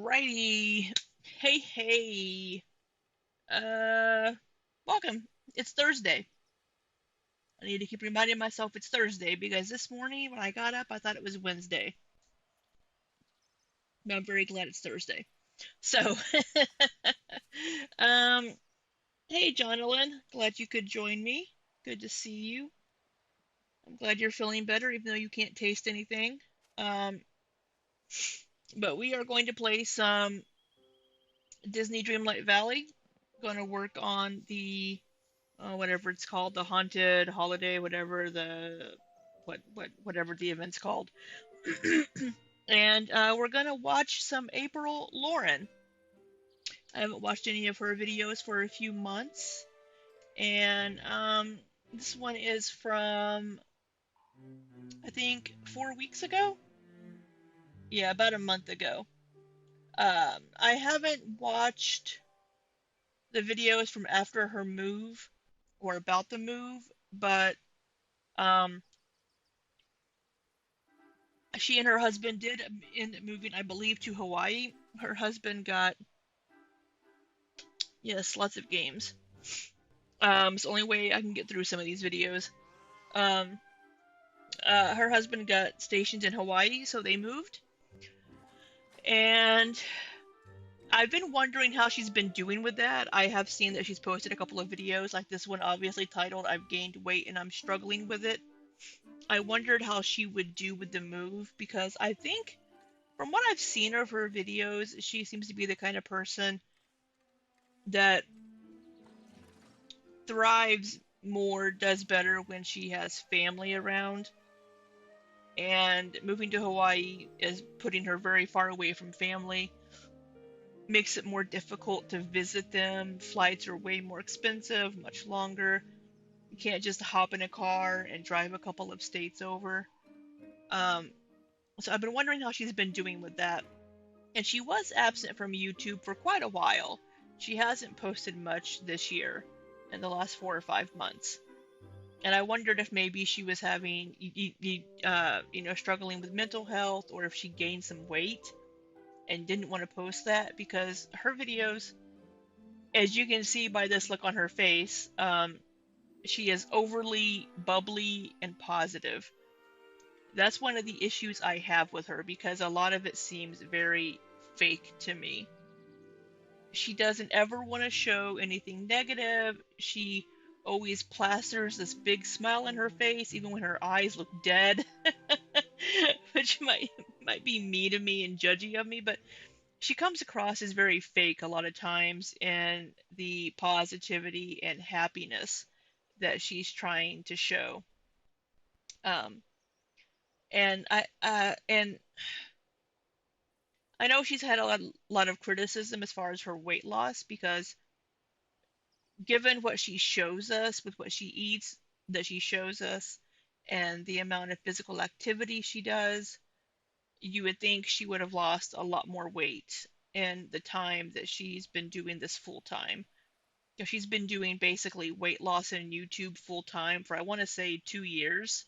Alrighty. Hey, hey. Uh, Welcome. It's Thursday. I need to keep reminding myself it's Thursday because this morning when I got up, I thought it was Wednesday. But I'm very glad it's Thursday. So, um, hey, Jonathan. Glad you could join me. Good to see you. I'm glad you're feeling better, even though you can't taste anything. Um, but we are going to play some Disney Dreamlight Valley. Going to work on the whatever it's called, the haunted holiday, whatever the event's called. And we're gonna watch some April Lauren. I haven't watched any of her videos for a few months, and this one is from I think 4 weeks ago. Yeah, about a month ago. I haven't watched the videos from after her move or about the move, but um, she and her husband did end up moving, I believe, to Hawaii. Her husband got, yes, lots of games. It's the only way I can get through some of these videos. Um, her husband got stationed in Hawaii, so they moved. And I've been wondering how she's been doing with that. I have seen that she's posted a couple of videos, like this one obviously titled I've Gained Weight and I'm Struggling with It. I wondered how she would do with the move because I think from what I've seen of her videos, she seems to be the kind of person that thrives more, does better when she has family around. And moving to Hawaii is putting her very far away from family, makes it more difficult to visit them. Flights are way more expensive, much longer. You can't just hop in a car and drive a couple of states over. Um, so I've been wondering how she's been doing with that. And she was absent from YouTube for quite a while. She hasn't posted much this year in the last 4 or 5 months. And I wondered if maybe she was having, struggling with mental health, or if she gained some weight and didn't want to post that because her videos, as you can see by this look on her face, she is overly bubbly and positive. That's one of the issues I have with her because a lot of it seems very fake to me. She doesn't ever want to show anything negative. She always plasters this big smile on her face, even when her eyes look dead, which might be mean of me and judgy of me, but she comes across as very fake a lot of times in the positivity and happiness that she's trying to show. Um, and I know she's had a lot of criticism as far as her weight loss because given what she shows us with what she eats that she shows us and the amount of physical activity she does, you would think she would have lost a lot more weight in the time that she's been doing this full time. She's been doing basically weight loss in YouTube full time for I want to say 2 years,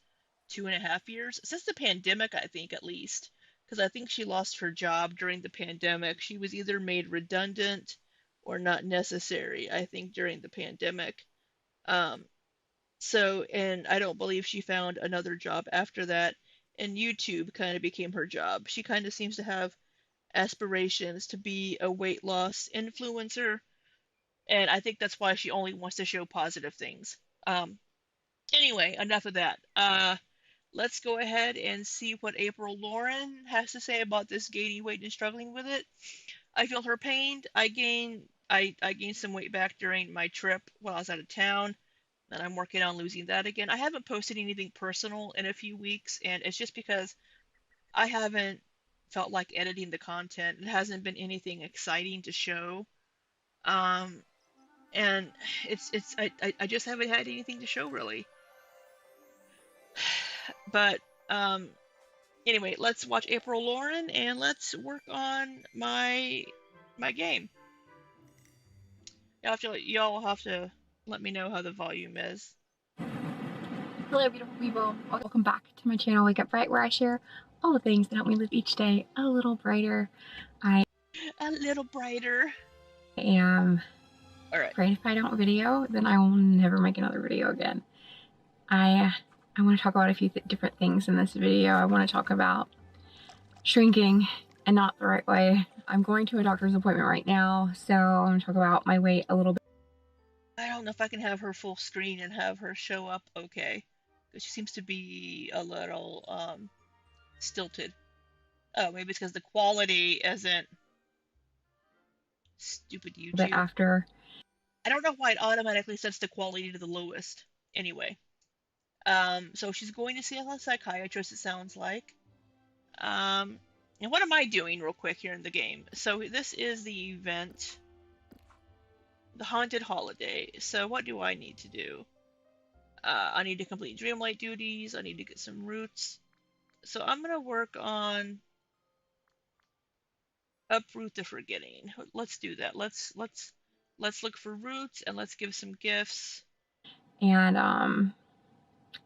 2.5 years, since the pandemic, I think at least. Because I think she lost her job during the pandemic. She was either made redundant or not necessary, I think, during the pandemic. Um, and I don't believe she found another job after that. And YouTube kind of became her job. She kind of seems to have aspirations to be a weight loss influencer. And I think that's why she only wants to show positive things. Um, anyway, enough of that. Let's go ahead and see what April Lauren has to say about this gaining weight and struggling with it. I feel her pain. I gained some weight back during my trip while I was out of town, and I'm working on losing that again. I haven't posted anything personal in a few weeks, and it's just because I haven't felt like editing the content. It hasn't been anything exciting to show. Um, and I just haven't had anything to show really. But anyway, let's watch April Lauren and let's work on my game. Y'all have to let me know how the volume is. Hello beautiful people, welcome back to my channel Wake Up Bright, where I share all the things that help me live each day a little brighter. little brighter. I am All right. afraid if I don't video, then I will never make another video again. I want to talk about a few different things in this video. I want to talk about shrinking and not the right way. I'm going to a doctor's appointment right now, so I'm going to talk about my weight a little bit. I don't know if I can have her full screen and have her show up okay, because she seems to be a little stilted. Oh, maybe it's because the quality isn't. Stupid Bit YouTube. after. I don't know why it automatically sets the quality to the lowest. Anyway, so she's going to see a psychiatrist, it sounds like. And what am I doing real quick here in the game? So this is the event, the Haunted Holiday. So what do I need to do? I need to complete Dreamlight duties. I need to get some roots. So I'm gonna work on Uproot the Forgetting. Let's do that. Let's look for roots and let's give some gifts. And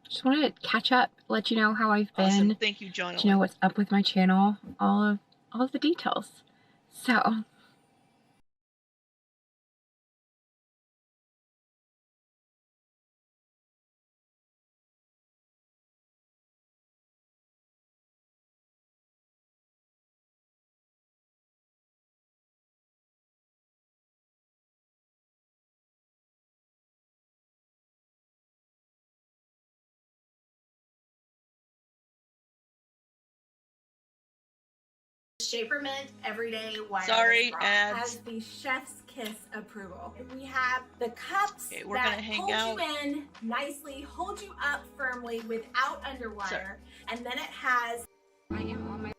just wanted to catch up, let you know how I've been. Awesome. Thank you, John. You know what's up with my channel, all of the details. So Shaper Mint Everyday Wireless Sorry, Bra ads. has the chef's kiss approval. We have the cups Okay, we're that gonna hang hold out. you in nicely, hold you up firmly without underwire, and then it has. I am on my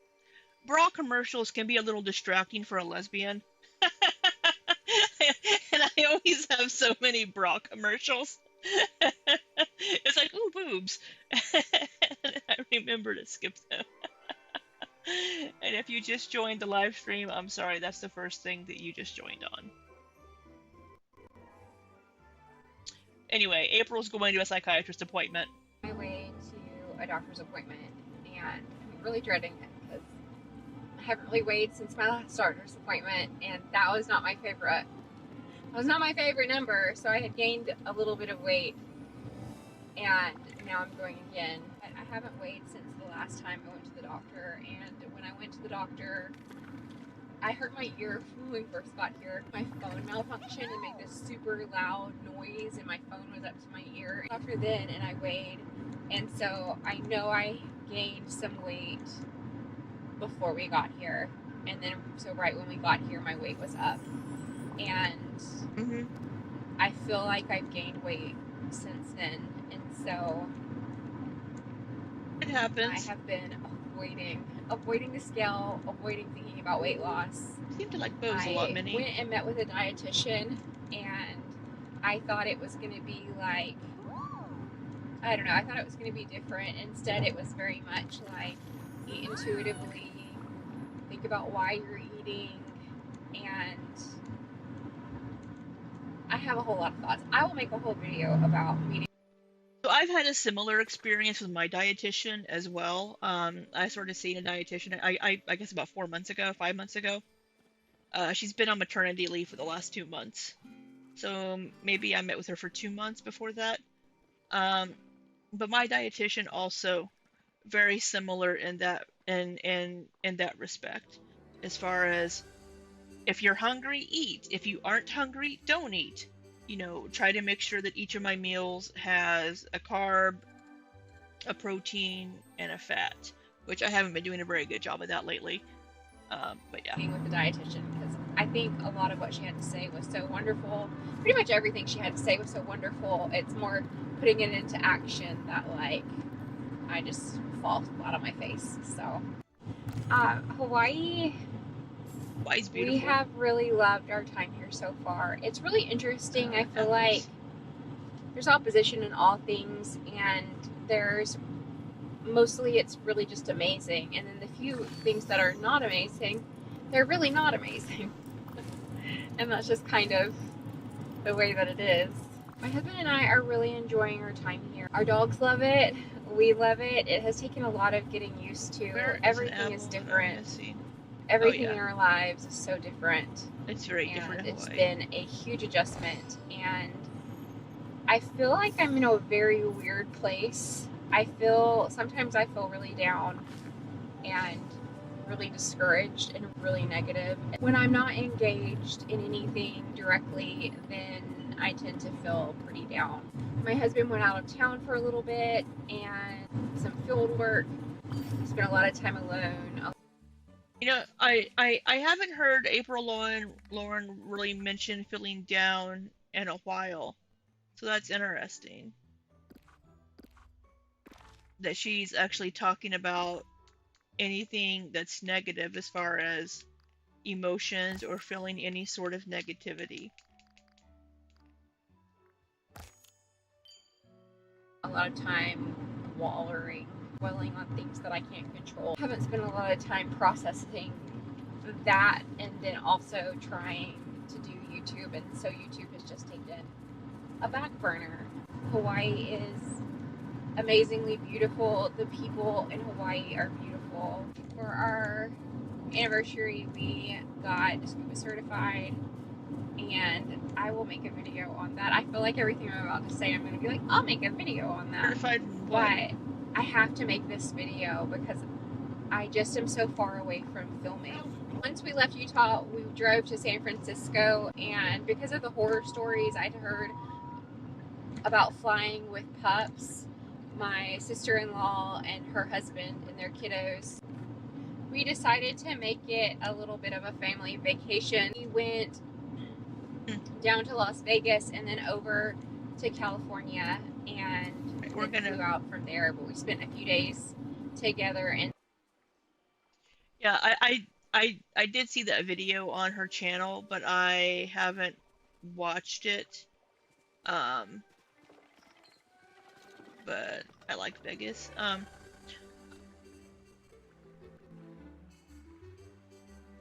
Bra commercials can be a little distracting for a lesbian. And I always have so many bra commercials. It's like, ooh, boobs. I remember to skip them. And if you just joined the live stream, I'm sorry, that's the first thing that you just joined on. Anyway, April's going to a psychiatrist appointment. my way to a doctor's appointment, and I'm really dreading it because I haven't really weighed since my last doctor's appointment, and that was not my favorite. That was not my favorite number, so I had gained a little bit of weight, and now I'm going again. I haven't weighed since the last time I went to the doctor, and when I went to the doctor, I hurt my ear when we first got here. My phone malfunctioned and made this super loud noise, and my phone was up to my ear. After then, and I weighed, and so I know I gained some weight before we got here, and then so right when we got here, my weight was up, and I feel like I've gained weight since then, and so it happens. I have been avoiding the scale, avoiding thinking about weight loss. I seem to like bows a lot, Minnie. I went and met with a dietitian, and I thought it was going to be like, I don't know, I thought it was going to be different. Instead, it was very much like eat intuitively, think about why you're eating, and I have a whole lot of thoughts. I will make a whole video about meeting. So I've had a similar experience with my dietitian as well. I started seeing a dietitian, I guess about 5 months ago. She's been on maternity leave for the last 2 months. So maybe I met with her for 2 months before that. But my dietitian also very similar in that in that respect. As far as if you're hungry, eat. If you aren't hungry, don't eat. You know, try to make sure that each of my meals has a carb, a protein, and a fat, which I haven't been doing a very good job of that lately. But yeah. With the dietitian, because I think a lot of what she had to say was so wonderful. Pretty much everything she had to say was so wonderful. It's more putting it into action that, like, I just fall flat on my face. So, Hawaii. Hawaii's beautiful. We have really loved our time here so far. It's really interesting. I feel like there's opposition in all things, and there's mostly it's really just amazing. And then the few things that are not amazing, they're really not amazing. And that's just kind of the way that it is. My husband and I are really enjoying our time here. Our dogs love it. We love it. It has taken a lot of getting used to. Everything is different. Oh everything yeah, in our lives is so different, it's very different and in it's Hawaii. been a huge adjustment. And I feel like I'm in a very weird place. Sometimes I feel really down and really discouraged and really negative. When I'm not engaged in anything directly, then I tend to feel pretty down. My husband went out of town for a little bit and some field work. Spent a lot of time alone. You know, I haven't heard April Lauren really mention feeling down in a while, so that's interesting that she's actually talking about anything that's negative as far as emotions or feeling any sort of negativity. A lot of time wallowing, dwelling on things that I can't control. I haven't spent a lot of time processing that, and then also trying to do YouTube, and so YouTube has just taken a back burner. Hawaii is amazingly beautiful. The people in Hawaii are beautiful. For our anniversary, we got scuba certified, and I will make a video on that. I feel like everything I'm about to say, I'm going to be like, I'll make a video on that. Certified in what? But I have to make this video because I just am so far away from filming. Once we left Utah, we drove to San Francisco, and because of the horror stories I'd heard about flying with pups, my sister-in-law and her husband and their kiddos, we decided to make it a little bit of a family vacation. We went down to Las Vegas and then over to California, and We're then gonna flew out from there. But we spent a few days together. And yeah, I did see that video on her channel, but I haven't watched it. Um, but I like Vegas. I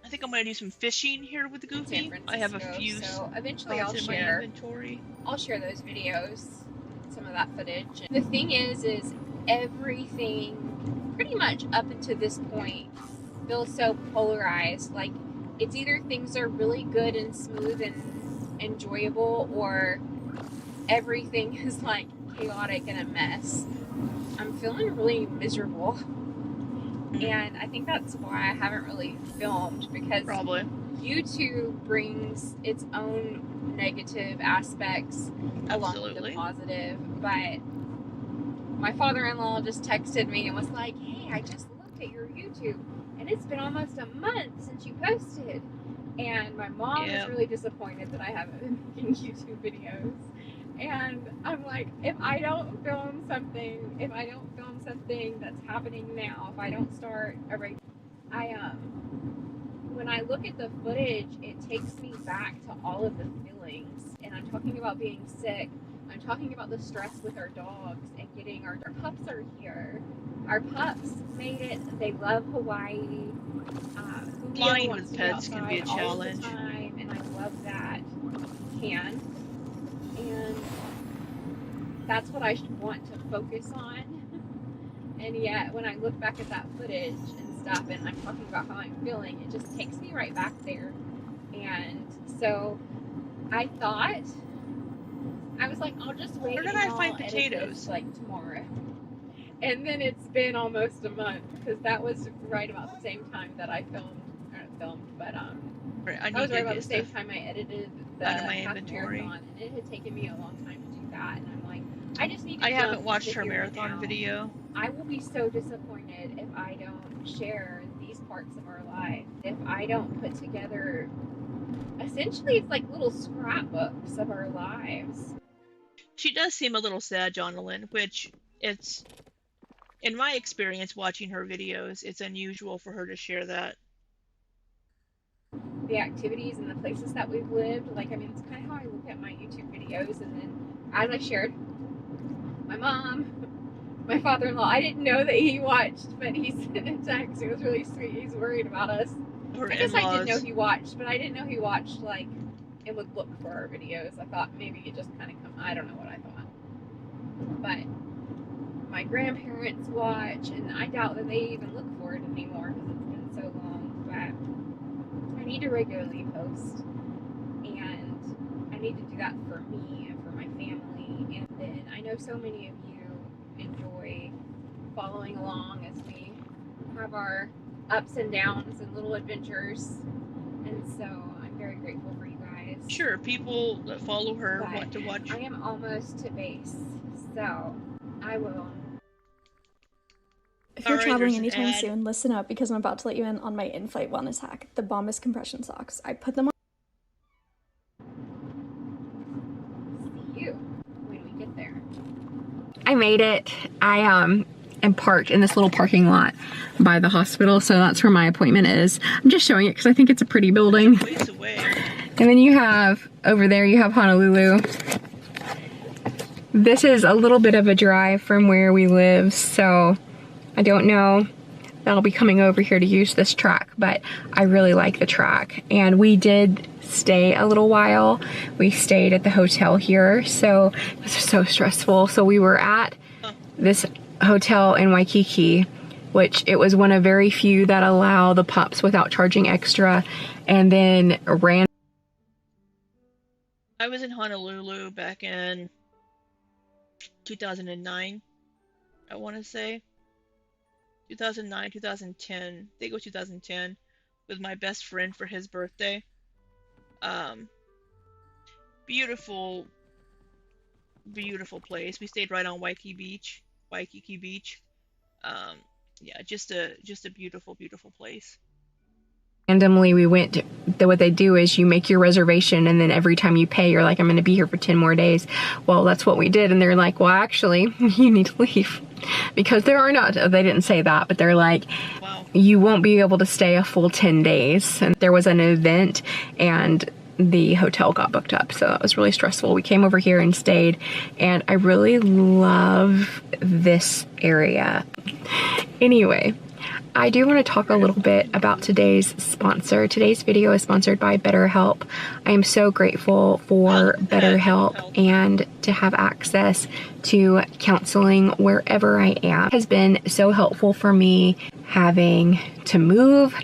think I'm gonna do some fishing here with San Goofy. I have a Francisco. few So eventually spots in my inventory. I'll share those videos, some of that footage. And the thing is everything pretty much up until this point feels so polarized. Like it's either things are really good and smooth and enjoyable, or everything is like chaotic and a mess. I'm feeling really miserable. And I think that's why I haven't really filmed, because Probably. YouTube brings its own negative aspects along with the positive. But my father-in-law just texted me and was like, hey, I just looked at your YouTube and it's been almost a month since you posted. And my mom is really disappointed that I haven't been making YouTube videos. And I'm like, if I don't film something that's happening now, if I don't start when I look at the footage, it takes me back to all of the feelings. And I'm talking about being sick. I'm talking about the stress with our dogs and getting our pups are here. Our pups made it. They love Hawaii. Flying with pets can be a challenge. All the time, and I love that. Can. And that's what I want to focus on. And yet, when I look back at that footage and stuff, and I'm talking about how I'm feeling, it just takes me right back there. And so I thought, I was like, I'll just wait. Where did I find potatoes? Like tomorrow. And then it's been almost a month, because that was right about the same time that I that was right about the same time I edited the half marathon, and it had taken me a long time to do that. And I'm like, I just need to. I haven't watched her marathon video. I will be so disappointed if I don't share these parts of our life. If I don't put together, essentially, it's like little scrapbooks of our lives. She does seem a little sad, Jonalyn, which it's, in my experience watching her videos, it's unusual for her to share that. The activities and the places that we've lived, like, I mean, it's kind of how I look at my YouTube videos. And then, as I shared, my mom, my father-in-law, I didn't know that he watched, but he sent a text. It was really sweet. He's worried about us. I guess I did know he watched, but I didn't know he watched, like, and would look for our videos. I thought maybe it just kind of come. I don't know what I thought. But my grandparents watch, and I doubt that they even look for it anymore because it's been so long. But need to regularly post, and I need to do that for me and for my family. And then I know so many of you enjoy following along as we have our ups and downs and little adventures, and so I'm very grateful for you guys. Sure, people that follow her But want to watch. I am almost to base, so I will. If you're Alright, traveling there's an anytime ad. soon, listen up because I'm about to let you in on my in-flight wellness hack, the bombest compression socks. I put them on. See you when we get there. I made it. I am parked in this little parking lot by the hospital, so that's where my appointment is. I'm just showing it because I think it's a pretty building. Ways away. And then you have, over there, you have Honolulu. This is a little bit of a drive from where we live, so I don't know that I'll be coming over here to use this track, but I really like the track. And we did stay a little while. We stayed at the hotel here, so it was so stressful. So we were at this hotel in Waikiki, which it was one of very few that allow the pups without charging extra, and then ran. I was in Honolulu back in 2009, I want to say. 2009, 2010. I think it was 2010 with my best friend for his birthday. Beautiful, beautiful place. We stayed right on Waikiki Beach. Yeah, just a beautiful, beautiful place. Randomly, we went to, what they do is you make your reservation, and then every time you pay, you're like, I'm going to be here for 10 more days. Well, that's what we did. And they're like, well, actually, you need to leave because there are not, they didn't say that, but they're like, wow, you won't be able to stay a full 10 days. And there was an event and the hotel got booked up. So that was really stressful. We came over here and stayed, and I really love this area. Anyway, I do want to talk a little bit about today's sponsor. Today's video is sponsored by BetterHelp. I am so grateful for BetterHelp and to have access to counseling wherever I am. It has been so helpful for me having to move.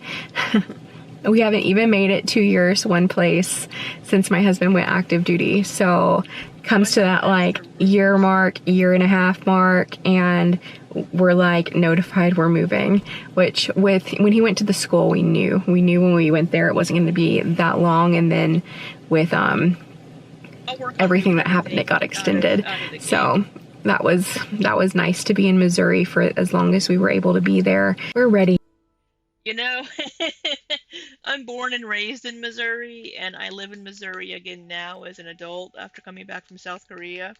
We haven't even made it 2 years one place since my husband went active duty. So it comes to that like year mark, year and a half mark, and we're like notified we're moving, which when he went to the school, we knew when we went there it wasn't going to be that long. And then with everything that happened, it got extended. So that was nice to be in Missouri for as long as we were able to be there. We're ready. You know, I'm born and raised in Missouri, and I live in Missouri again now as an adult after coming back from South Korea.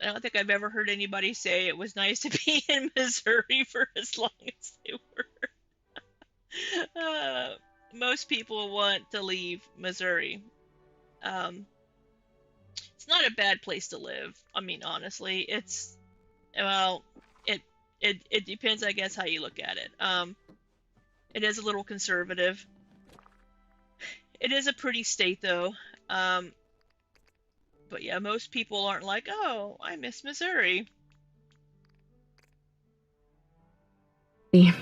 I don't think I've ever heard anybody say it was nice to be in Missouri for as long as they were. Most people want to leave Missouri. It's not a bad place to live. I mean, honestly, it's, well, it depends, I guess, how you look at it. It is a little conservative. It is a pretty state, though. But yeah, most people aren't like, oh, I miss Missouri. We're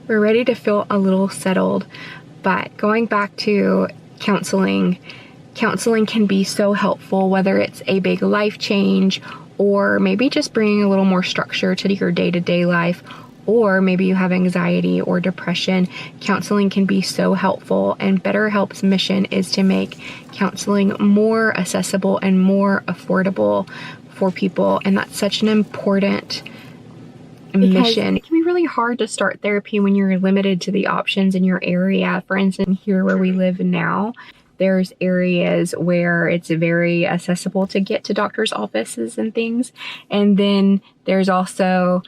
ready to feel a little settled, but going back to counseling can be so helpful, whether it's a big life change or maybe just bringing a little more structure to your day-to-day life, or maybe you have anxiety or depression. Counseling can be so helpful, and BetterHelp's mission is to make counseling more accessible and more affordable for people, and that's such an important mission. It can be really hard to start therapy when you're limited to the options in your area. For instance, here where we live now, there's areas where it's very accessible to get to doctor's offices and things, and then there's also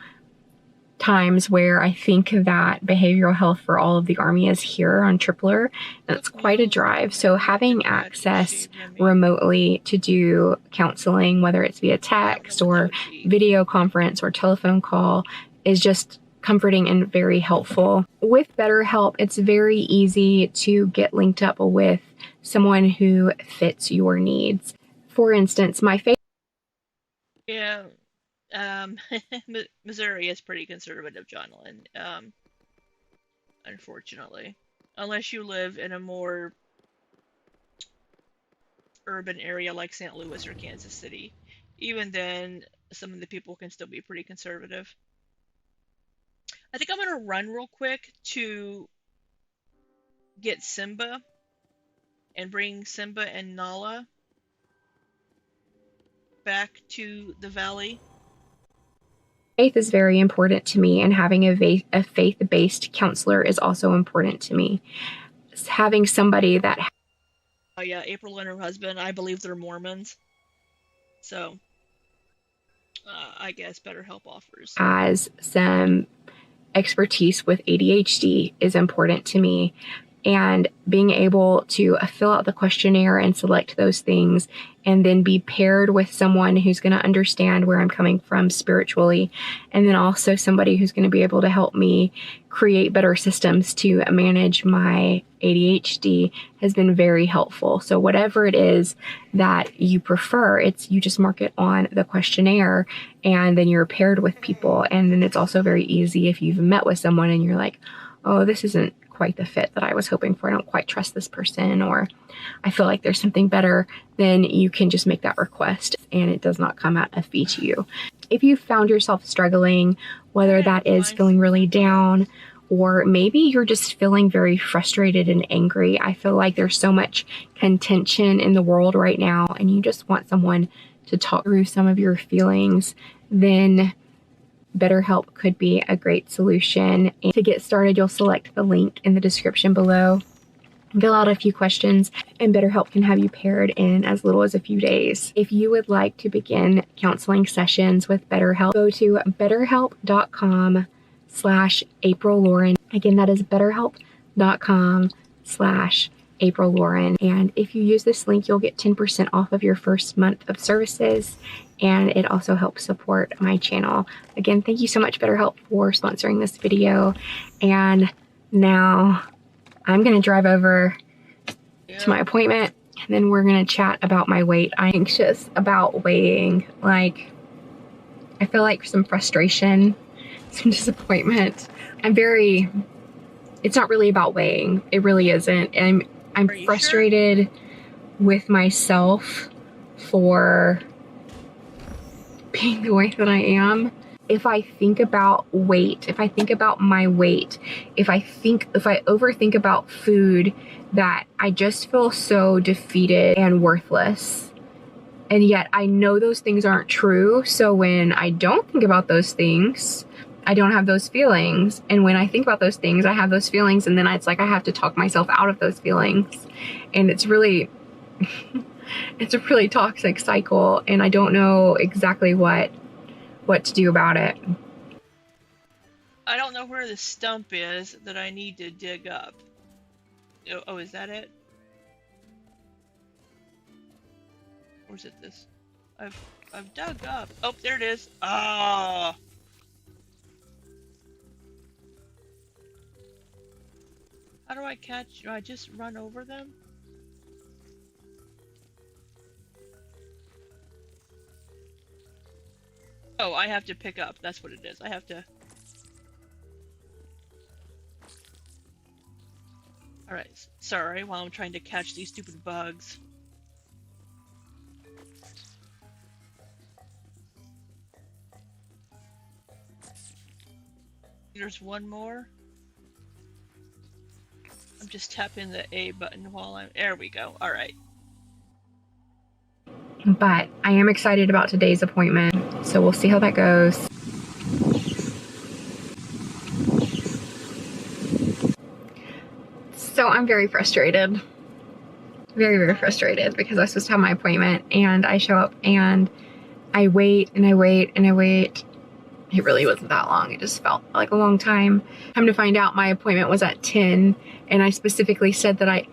times where I think that behavioral health for all of the Army is here on Tripler, and it's quite a drive. So having access remotely to do counseling, whether it's via text or video conference or telephone call, is just comforting and very helpful. With BetterHelp, it's very easy to get linked up with someone who fits your needs. For instance, my favorite... Yeah. Missouri is pretty conservative, Jonathan, unfortunately. unless you live in a more urban area like St. Louis or Kansas City. Even then, some of the people can still be pretty conservative. I think I'm gonna run real quick to get Simba and bring Simba and Nala back to the valley. Faith is very important to me, and having a faith-based counselor is also important to me. Having somebody that... Oh yeah, April and her husband, I believe they're Mormons. So, I guess BetterHelp offers. Has some expertise with ADHD is important to me. And being able to fill out the questionnaire and select those things, and then be paired with someone who's going to understand where I'm coming from spiritually, and then also somebody who's going to be able to help me create better systems to manage my ADHD has been very helpful. So whatever it is that you prefer, you just mark it on the questionnaire, and then you're paired with people. And then it's also very easy if you've met with someone and you're like, oh, this isn't quite the fit that I was hoping for. I don't quite trust this person, or I feel like there's something better. Then you can just make that request, and it does not come at a fee to you. If you found yourself struggling, whether that is feeling really down, or maybe you're just feeling very frustrated and angry, I feel like there's so much contention in the world right now, and you just want someone to talk through some of your feelings, then BetterHelp could be a great solution. And to get started, you'll select the link in the description below, fill out a few questions, and BetterHelp can have you paired in as little as a few days. If you would like to begin counseling sessions with BetterHelp, go to betterhelp.com/AprilLauren. Again, that is betterhelp.com/AprilLauren. And if you use this link, you'll get 10% off of your first month of services. And it also helps support my channel. Again, thank you so much, BetterHelp, for sponsoring this video. And now I'm going to drive over to my appointment, and then we're going to chat about my weight. I'm anxious about weighing. Like, I feel like some frustration, some disappointment. It's not really about weighing. It really isn't. And I'm frustrated with myself for being the way that I am. If I think about weight, if I think about my weight, if I overthink about food, that I just feel so defeated and worthless. And yet I know those things aren't true. So when I don't think about those things, I don't have those feelings. And when I think about those things, I have those feelings. And then it's like I have to talk myself out of those feelings. And it's really... it's a really toxic cycle, and I don't know exactly what to do about it. I don't know where the stump is that I need to dig up. Oh, is that it? Or is it this? I've dug up. Oh, there it is. Ah. How do I catch? Do I just run over them? Oh, I have to pick up. That's what it is. I have to... Alright, sorry, while I'm trying to catch these stupid bugs. There's one more. I'm just tapping the A button while I'm... There we go. Alright. But I am excited about today's appointment, so we'll see how that goes. So I'm very frustrated. Very, very frustrated because I was supposed to have my appointment, and I show up and I wait and I wait and I wait. It really wasn't that long. It just felt like a long time. Come to find out, my appointment was at 10, and I specifically said that I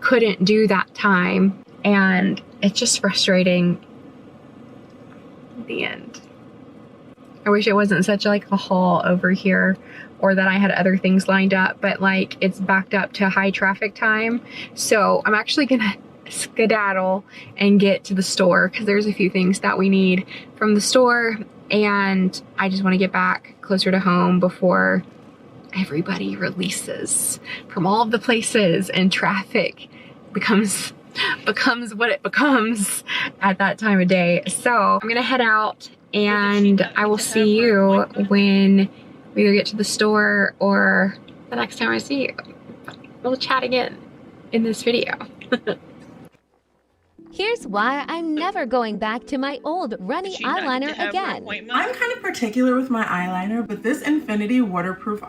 couldn't do that time. And it's just frustrating at the end. I wish it wasn't such like a haul over here, or that I had other things lined up, but like it's backed up to high traffic time. So I'm actually gonna skedaddle and get to the store because there's a few things that we need from the store, and I just want to get back closer to home before everybody releases from all of the places and traffic becomes what it becomes at that time of day. So I'm gonna head out and I will see you when we either get to the store or the next time I see you. We'll chat again in this video. Here's why I'm never going back to my old runny eyeliner again. I'm kind of particular with my eyeliner, but this Infinity waterproof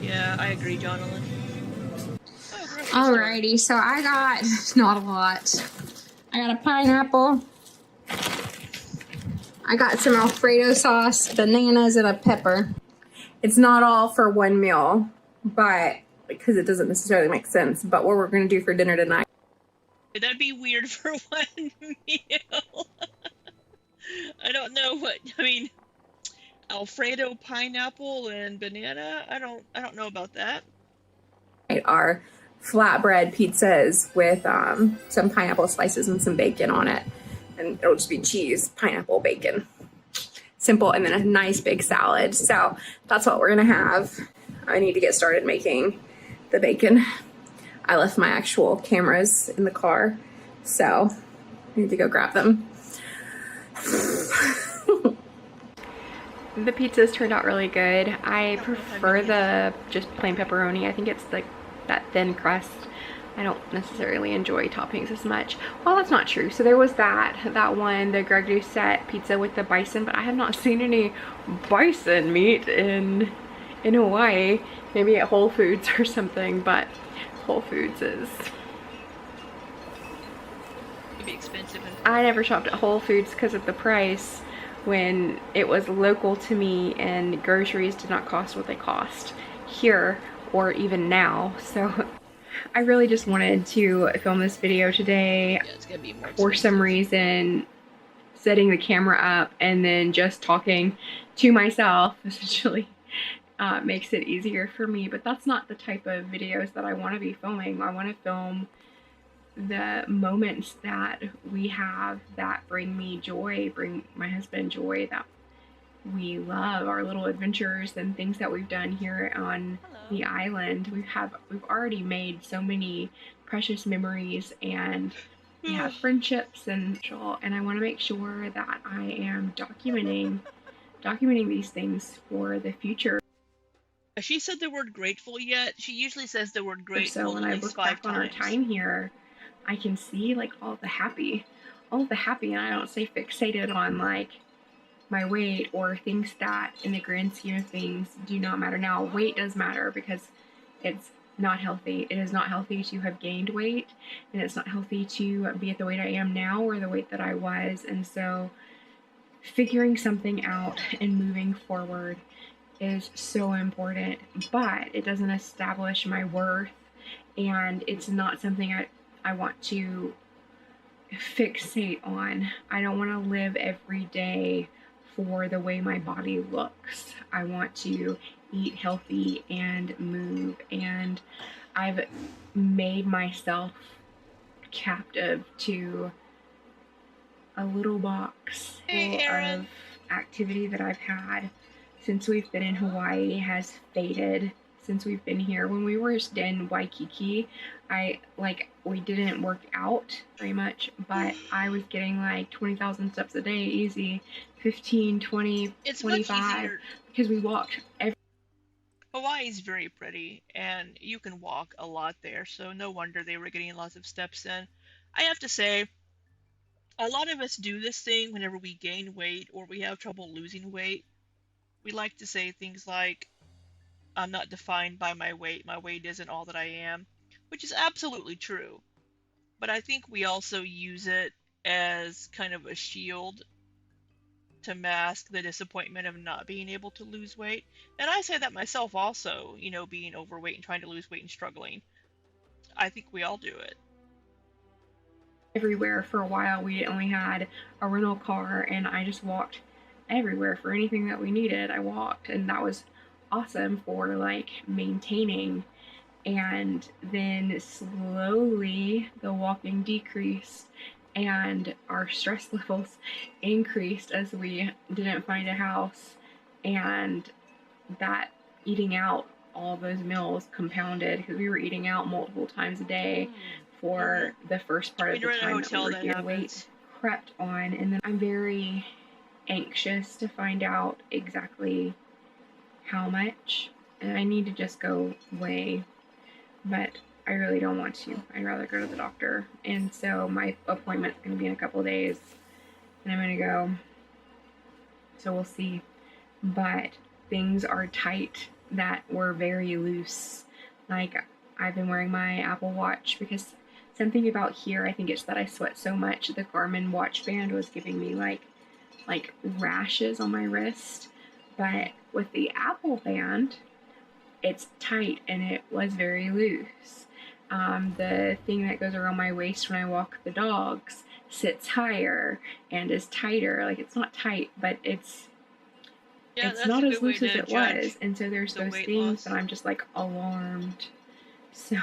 Yeah, I agree, Jonathan. Alrighty, so I got, not a lot. I got a pineapple. I got some Alfredo sauce, bananas, and a pepper. It's not all for one meal, but because it doesn't necessarily make sense, but what we're gonna do for dinner tonight. That'd be weird for one meal. I don't know what, I mean, Alfredo, pineapple, and banana? I don't know about that. Our flatbread pizzas with some pineapple slices and some bacon on it. And it'll just be cheese, pineapple, bacon. Simple, and then a nice big salad. So that's what we're gonna have. I need to get started making the bacon. I left my actual cameras in the car, so I need to go grab them. The pizzas turned out really good. I prefer the just plain pepperoni. I think it's like that thin crust. I don't necessarily enjoy toppings as much. Well, that's not true. So there was that one, the Greg Doucette pizza with the bison, but I have not seen any bison meat in Hawaii. Maybe at Whole Foods or something, but Whole Foods is... It'd be expensive. I never shopped at Whole Foods because of the price when it was local to me and groceries did not cost what they cost here or even now. So I really just wanted to film this video today. Yeah, it's gonna be more expensive. For some reason, setting the camera up and then just talking to myself essentially makes it easier for me, but that's not the type of videos that I want to be filming. I want to film the moments that we have that bring me joy, bring my husband joy, that we love, our little adventures and things that we've done here on the island. We've already made so many precious memories, and we have friendships, and I want to make sure that I am documenting these things for the future. Has she said the word grateful yet? She usually says the word grateful So when I look back on our time here, I can see like all the happy, and I don't stay fixated on like my weight or things that in the grand scheme of things do not matter. Now, weight does matter because it's not healthy. It is not healthy to have gained weight, and it's not healthy to be at the weight I am now or the weight that I was. And so figuring something out and moving forward is so important, but it doesn't establish my worth, and it's not something I want to fixate on. I don't want to live every day for the way my body looks. I want to eat healthy and move, and I've made myself captive to a little box full of activity that I've had since we've been in Hawaii has faded since we've been here. When we were in Waikiki, we didn't work out very much, but I was getting like 20,000 steps a day, easy, 15, 20, it's 25, because we walked Hawaii's very pretty, and you can walk a lot there, so no wonder they were getting lots of steps in. I have to say, a lot of us do this thing whenever we gain weight or we have trouble losing weight. We like to say things like, I'm not defined by my weight isn't all that I am, which is absolutely true. But I think we also use it as kind of a shield to mask the disappointment of not being able to lose weight. And I say that myself also, being overweight and trying to lose weight and struggling. I think we all do it. Everywhere for a while. We only had a rental car, and I just walked everywhere for anything that we needed. I walked, and that was awesome for like maintaining. And then slowly the walking decreased, and our stress levels increased as we didn't find a house, and that eating out all those meals compounded because we were eating out multiple times a day for the first part of the time that we were here. Weight crept on, and then I'm very anxious to find out exactly how much, and I need to just go weigh, but I really don't want to. I'd rather go to the doctor. And so my appointment's going to be in a couple of days, and I'm going to go. So we'll see. But things are tight that were very loose. Like, I've been wearing my Apple Watch because something about here, I think it's that I sweat so much. The Garmin watch band was giving me like rashes on my wrist. But with the Apple band, it's tight and it was very loose. The thing that goes around my waist when I walk the dogs sits higher and is tighter. Like, it's not tight, but it's not as loose as it was. And so there's those things that I'm just like alarmed. So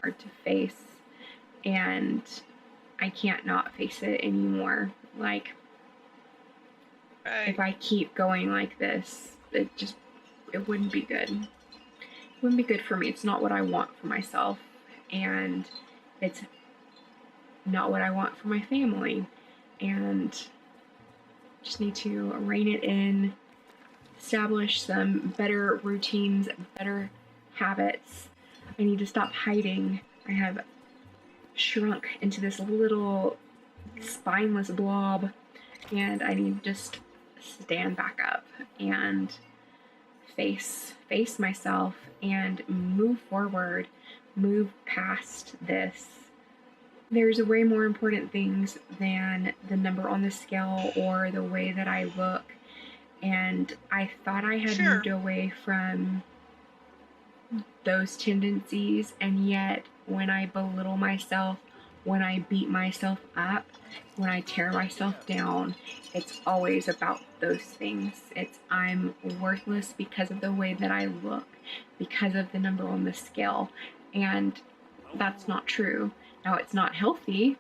hard to face, and I can't not face it anymore. Like, if I keep going like this, it wouldn't be good. It wouldn't be good for me. It's not what I want for myself, and it's not what I want for my family, and just need to rein it in, establish some better routines, better habits. I need to stop hiding. I have shrunk into this little spineless blob, and I need to just stand back up and face myself and move forward, move past this. There's way more important things than the number on the scale or the way that I look. And I thought I had moved away from those tendencies, and yet when I belittle myself, when I beat myself up, when I tear myself down, it's always about those things. It's I'm worthless because of the way that I look, because of the number on the scale, and that's not true. Now, it's not healthy.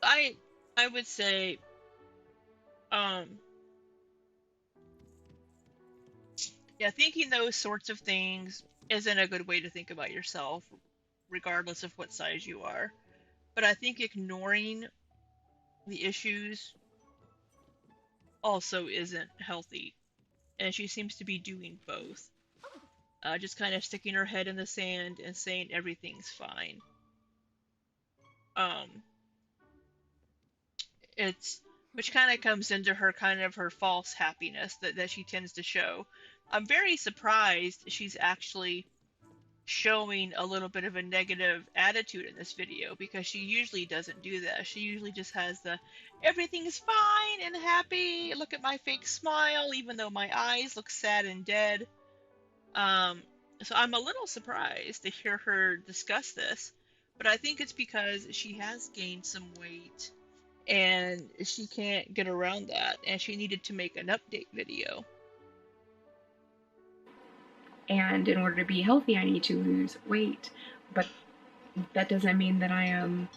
I would say, yeah, thinking those sorts of things isn't a good way to think about yourself, regardless of what size you are. But I think ignoring the issues also isn't healthy. And she seems to be doing both. Just kind of sticking her head in the sand and saying everything's fine. Which kind of comes into her false happiness that she tends to show. I'm very surprised she's actually showing a little bit of a negative attitude in this video, because she usually doesn't do that. She usually just has the everything's fine and happy, look at my fake smile even though my eyes look sad and dead. So I'm a little surprised to hear her discuss this, but I think it's because she has gained some weight and she can't get around that, and she needed to make an update video. And in order to be healthy, I need to lose weight. But that doesn't mean that I am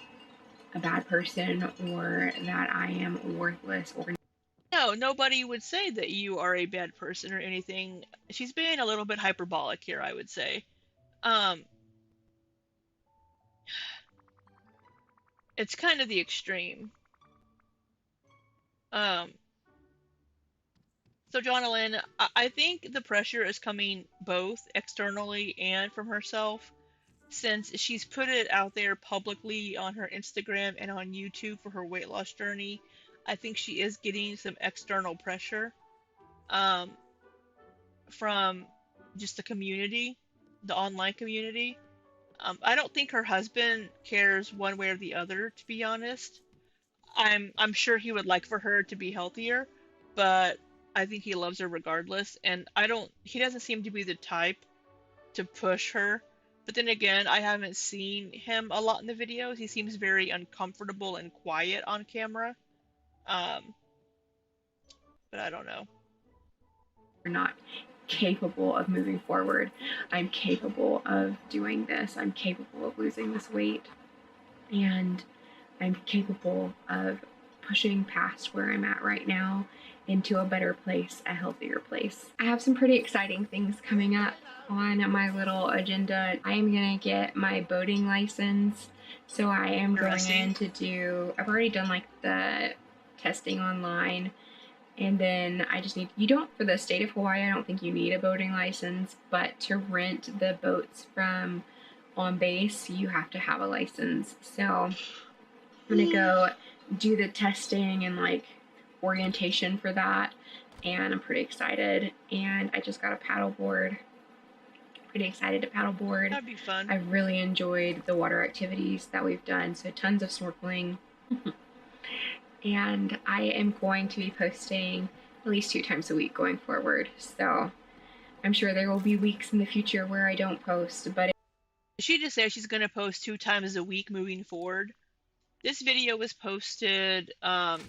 a bad person or that I am worthless or... No, nobody would say that you are a bad person or anything. She's being a little bit hyperbolic here, I would say. It's kind of the extreme. So, Jonalyn, I think the pressure is coming both externally and from herself, since she's put it out there publicly on her Instagram and on YouTube for her weight loss journey. I think she is getting some external pressure from just the community, the online community. I don't think her husband cares one way or the other, to be honest. I'm sure he would like for her to be healthier, but I think he loves her regardless, and he doesn't seem to be the type to push her. But then again, I haven't seen him a lot in the videos. He seems very uncomfortable and quiet on camera. But I don't know. We're not capable of moving forward. I'm capable of doing this. I'm capable of losing this weight. And I'm capable of pushing past where I'm at right now into a better place, a healthier place. I have some pretty exciting things coming up on my little agenda. I am gonna get my boating license. So I am going in to do, I've already done like the testing online, and then I just need, you don't, for the state of Hawaii, I don't think you need a boating license, but to rent the boats from on base, you have to have a license. So I'm gonna go do the testing and like orientation for that, and I'm pretty excited. And I just got a paddleboard. Pretty excited to paddleboard. That'd be fun. I really enjoyed the water activities that we've done, so tons of snorkeling. And I am going to be posting at least 2 times a week going forward. So I'm sure there will be weeks in the future where I don't post, but she just said she's going to post 2 times a week moving forward. This video was posted 4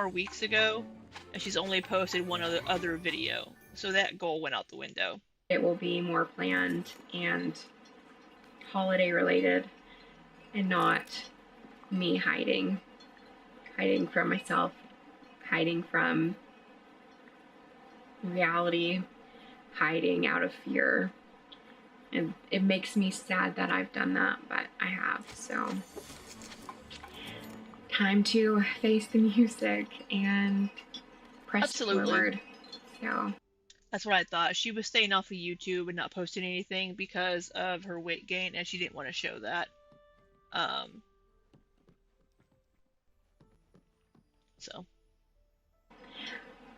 weeks ago, and she's only posted one other video, so that goal went out the window. It will be more planned and holiday related, and not me hiding from myself, hiding from reality, hiding out of fear. And it makes me sad that I've done that, but I have. So time to face the music and press forward. So that's what I thought. She was staying off of YouTube and not posting anything because of her weight gain, and she didn't want to show that. So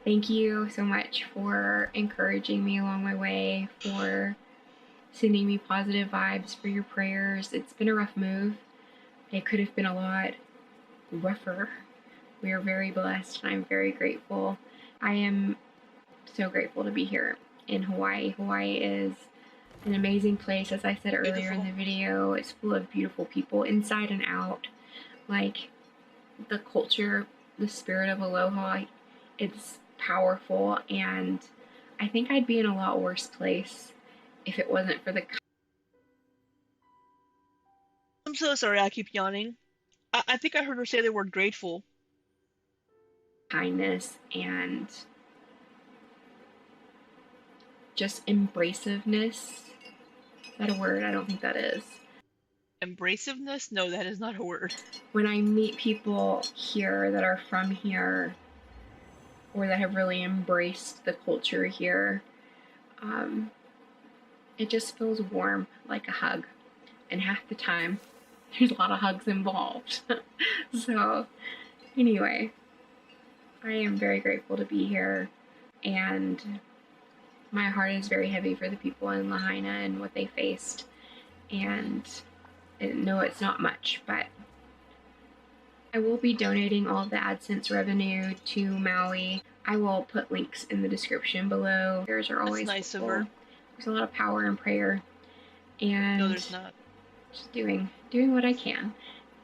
thank you so much for encouraging me along my way, for sending me positive vibes, for your prayers. It's been a rough move. It could have been a lot rougher. We are very blessed, and I'm very grateful. I am so grateful to be here in Hawaii. Hawaii is an amazing place, as I said earlier in the video. It's full of beautiful people inside and out. Like, the culture, the spirit of aloha, it's powerful, and I think I'd be in a lot worse place if it wasn't for the... I'm so sorry, I keep yawning. I think I heard her say the word grateful. Kindness and just embraciveness. Is that a word? I don't think that is. Embraciveness? No, that is not a word. When I meet people here that are from here, or that have really embraced the culture here, it just feels warm, like a hug. And half the time, there's a lot of hugs involved. So, anyway, I am very grateful to be here, and my heart is very heavy for the people in Lahaina and what they faced. And no, it's not much, but I will be donating all of the AdSense revenue to Maui. I will put links in the description below. Prayers are always nice helpful. of her. There's a lot of power in prayer, and no, there's not. Just doing what I can.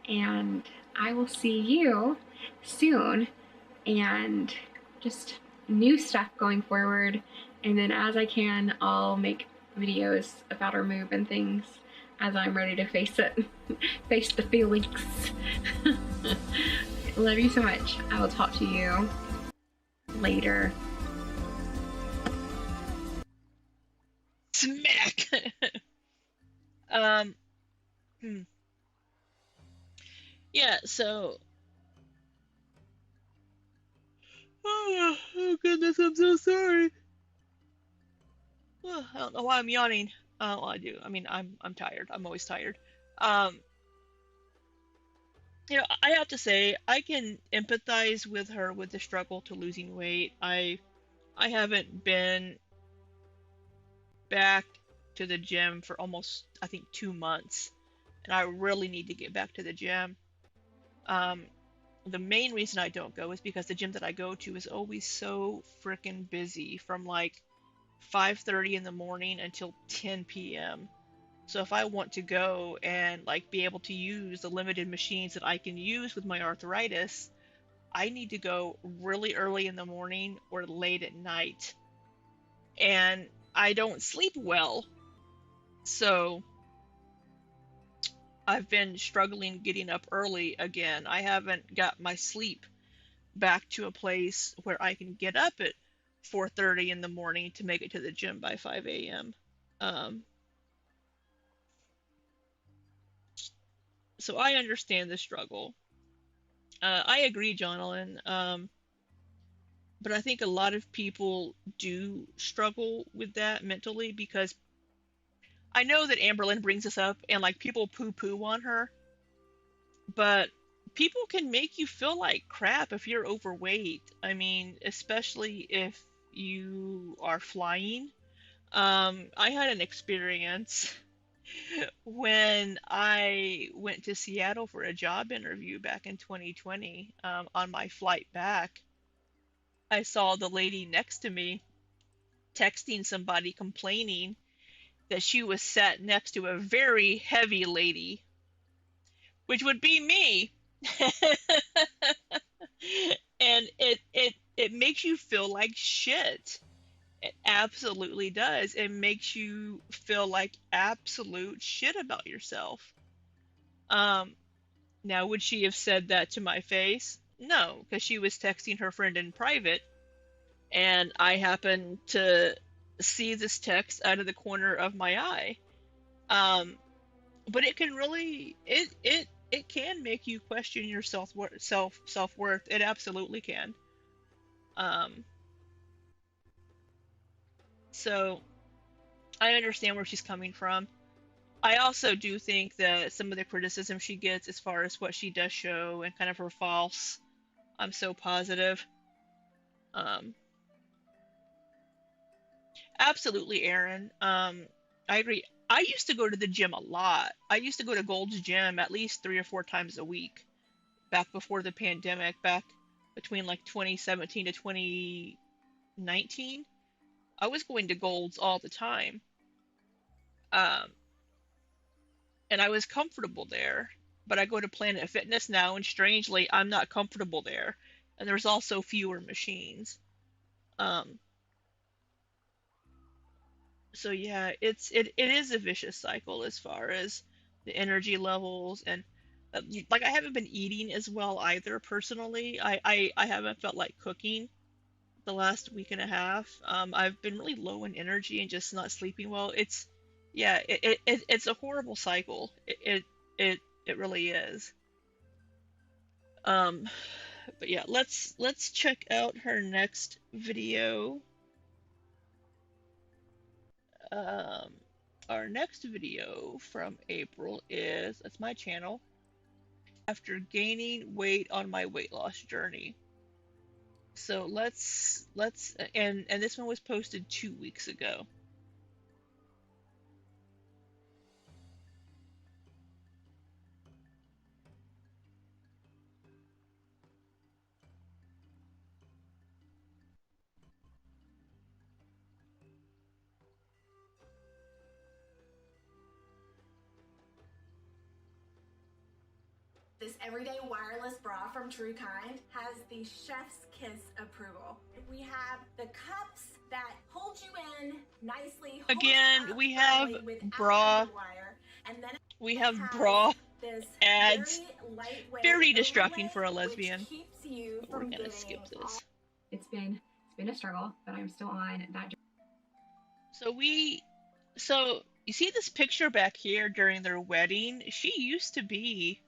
And I will see you soon, and just new stuff going forward. And then as I can, I'll make videos about our move and things as I'm ready to face it, face the feelings. Love you so much. I will talk to you later. Smack! Yeah, so... Oh goodness, I'm so sorry. I don't know why I'm yawning. Well, I do. I mean, I'm tired. I'm always tired. You know, I have to say, I can empathize with her with the struggle to losing weight. I haven't been back to the gym for almost, I think, 2 months, and I really need to get back to the gym. The main reason I don't go is because the gym that I go to is always so freaking busy from like 5:30 in the morning until 10 p.m. So if I want to go and like be able to use the limited machines that I can use with my arthritis, I need to go really early in the morning or late at night. And I don't sleep well. So I've been struggling getting up early again. I haven't got my sleep back to a place where I can get up at 4:30 in the morning to make it to the gym by 5 a.m. Um, so I understand the struggle. I agree, Jonathan. But I think a lot of people do struggle with that mentally because I know that Amberlynn brings this up and like people poo-poo on her, but people can make you feel like crap if you're overweight. I mean, especially if you are flying. I had an experience when I went to Seattle for a job interview back in 2020. On my flight back, I saw the lady next to me texting somebody complaining that she was sat next to a very heavy lady, which would be me. And it makes you feel like shit. It absolutely does. It makes you feel like absolute shit about yourself. Um, Now, would she have said that to my face? No, because she was texting her friend in private, and I happened to see this text out of the corner of my eye. Um, but it can really it can make you question your self-worth. It absolutely can. Um, so I understand where she's coming from. I also do think that some of the criticism she gets as far as what she does show and kind of her false I'm so positive. Um, Absolutely, Aaron. I agree. I used to go to the gym a lot. I used to go to Gold's Gym at least 3 or 4 times a week back before the pandemic, back between like 2017 to 2019. I was going to Gold's all the time. Um, and I was comfortable there. But I go to Planet Fitness now, and strangely, I'm not comfortable there. And there's also fewer machines. Um, so yeah, it is a vicious cycle as far as the energy levels and like I haven't been eating as well either personally. I haven't felt like cooking the last week and a half. I've been really low in energy and just not sleeping well. It's yeah, it's a horrible cycle. It really is. Um, but yeah, let's check out her next video. Um, our next video from April is, that's my channel, after gaining weight on my weight loss journey. So and this one was posted 2 weeks ago. This everyday wireless bra from True Kind has the chef's kiss approval. We have the cups that hold you in nicely. Again, we have bra. And then we have bra ads. Very distracting for a lesbian. We're gonna skip this. It's been a struggle, but I'm still on that. So you see this picture back here during their wedding? She used to be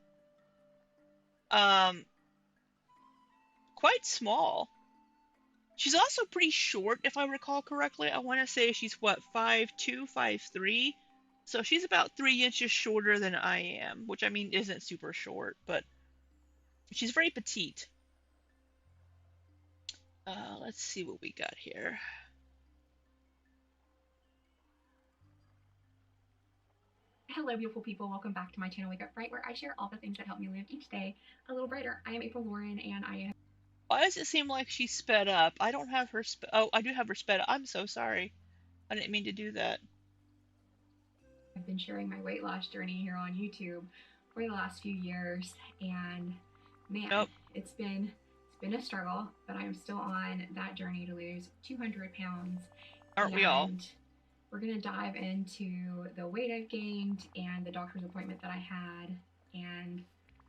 quite small. She's also pretty short, if I recall correctly. I want to say she's what, 5'2", 5'3". So she's about 3 inches shorter than I am, which I mean isn't super short, but she's very petite. Let's see what we got here. Hello, beautiful people. Welcome back to my channel, Wake Up Bright, where I share all the things that help me live each day a little brighter. I am April Lauren, and I have... Why does it seem like she's sped up? I don't have her oh, I do have her sped up. I'm so sorry. I didn't mean to do that. I've been sharing my weight loss journey here on YouTube for the last few years, and man, it's been a struggle, but I'm still on that journey to lose 200 pounds. Aren't we all? we're going to dive into the weight I've gained and the doctor's appointment that I had, and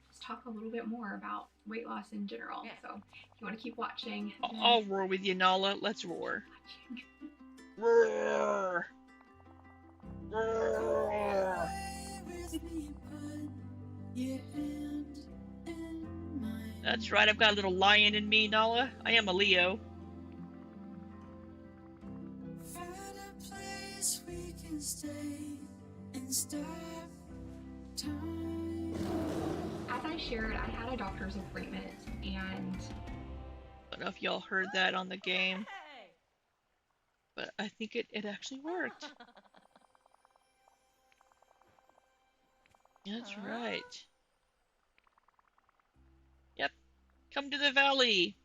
just talk a little bit more about weight loss in general. So if you want to keep watching, I'll roar with you, Nala. Let's roar. Roar! Roar! That's right, I've got a little lion in me, Nala. I am a Leo. As I shared, I had a doctor's appointment, and I don't know if y'all heard that on the game, but I think it actually worked. That's right. Yep, come to the valley.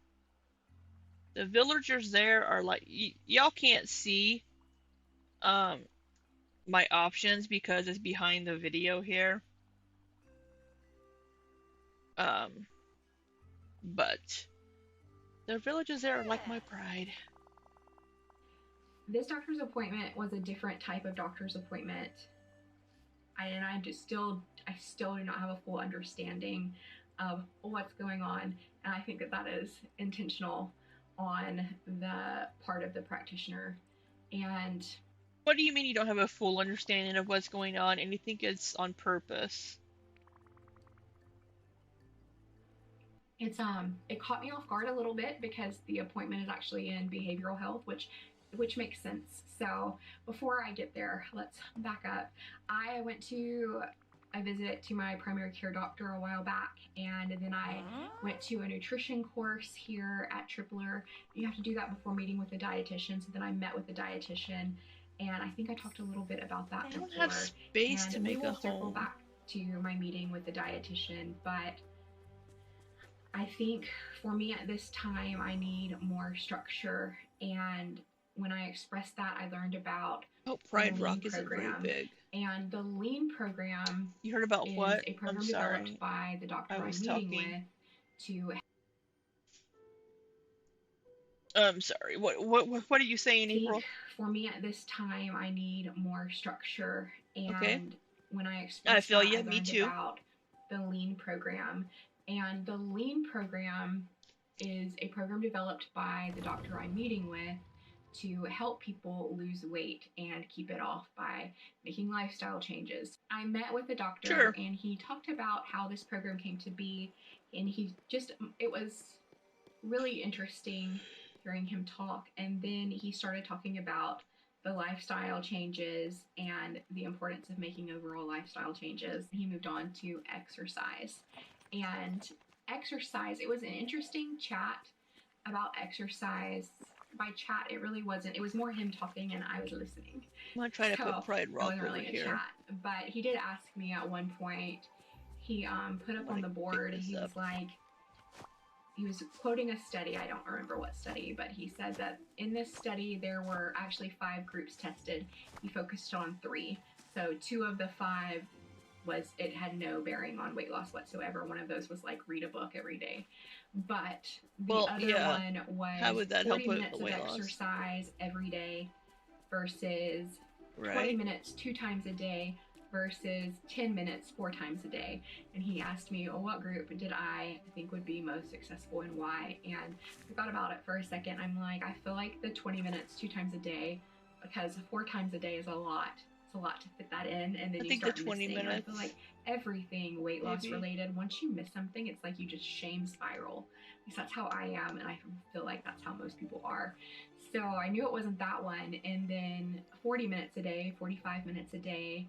The villagers there are like, y'all can't see my options because it's behind the video here. But the villagers there are like my pride. this doctor's appointment was a different type of doctor's appointment. I still do not have a full understanding of what's going on, and I think that is intentional on the part of the practitioner. And what do you mean you don't have a full understanding of what's going on and you think it's on purpose? It caught me off guard a little bit because the appointment is actually in behavioral health, which makes sense. So before I get there, let's back up. I went to a visit to my primary care doctor a while back, and then I went to a nutrition course here at Tripler. You have to do that before meeting with a dietitian. So then I met with the dietitian, and I think I talked a little bit about that before. I don't have space to make a home. Circle back to my meeting with the dietitian, but I think for me at this time, I need more structure. And when I expressed that, I learned about Pride Rock isn't very big. And the Lean program. You heard about what? A program developed by the doctor I'm meeting with to. I'm sorry. What are you saying, April? For me at this time, I need more structure. And okay. When I expressed I feel that, you. I Me learned too. About the Lean program. And the Lean program is a program developed by the doctor I'm meeting with to help people lose weight and keep it off by making lifestyle changes. I met with the doctor and he talked about how this program came to be, and it was really interesting hearing him talk. And then he started talking about the lifestyle changes and the importance of making overall lifestyle changes. He moved on to exercise. And exercise, it was an interesting chat about exercise. By chat, it really wasn't. It was more him talking and I was listening. I'm going to try to put Pride Rock over really here. Chat, but he did ask me at one point, he put up on the board, he was quoting a study. I don't remember what study, but he said that in this study, there were actually 5 groups tested. He focused on 3. So 2 of the 5 it had no bearing on weight loss whatsoever. One of those was like read a book every day. But the other one was how would that 40 help minutes with weight of loss? Exercise every day versus 20 minutes 2 times a day versus 10 minutes 4 times a day. And he asked me, what group did I think would be most successful and why? And I thought about it for a second. I'm like, I feel like the 20 minutes 2 times a day, because 4 times a day is a lot. It's a lot to fit that in, and then you start the 20 missing. minutes. I feel like everything weight loss related, once you miss something, it's like you just shame spiral. At least that's how I am, and I feel like that's how most people are. So I knew it wasn't that one. And then 40 minutes a day, 45 minutes a day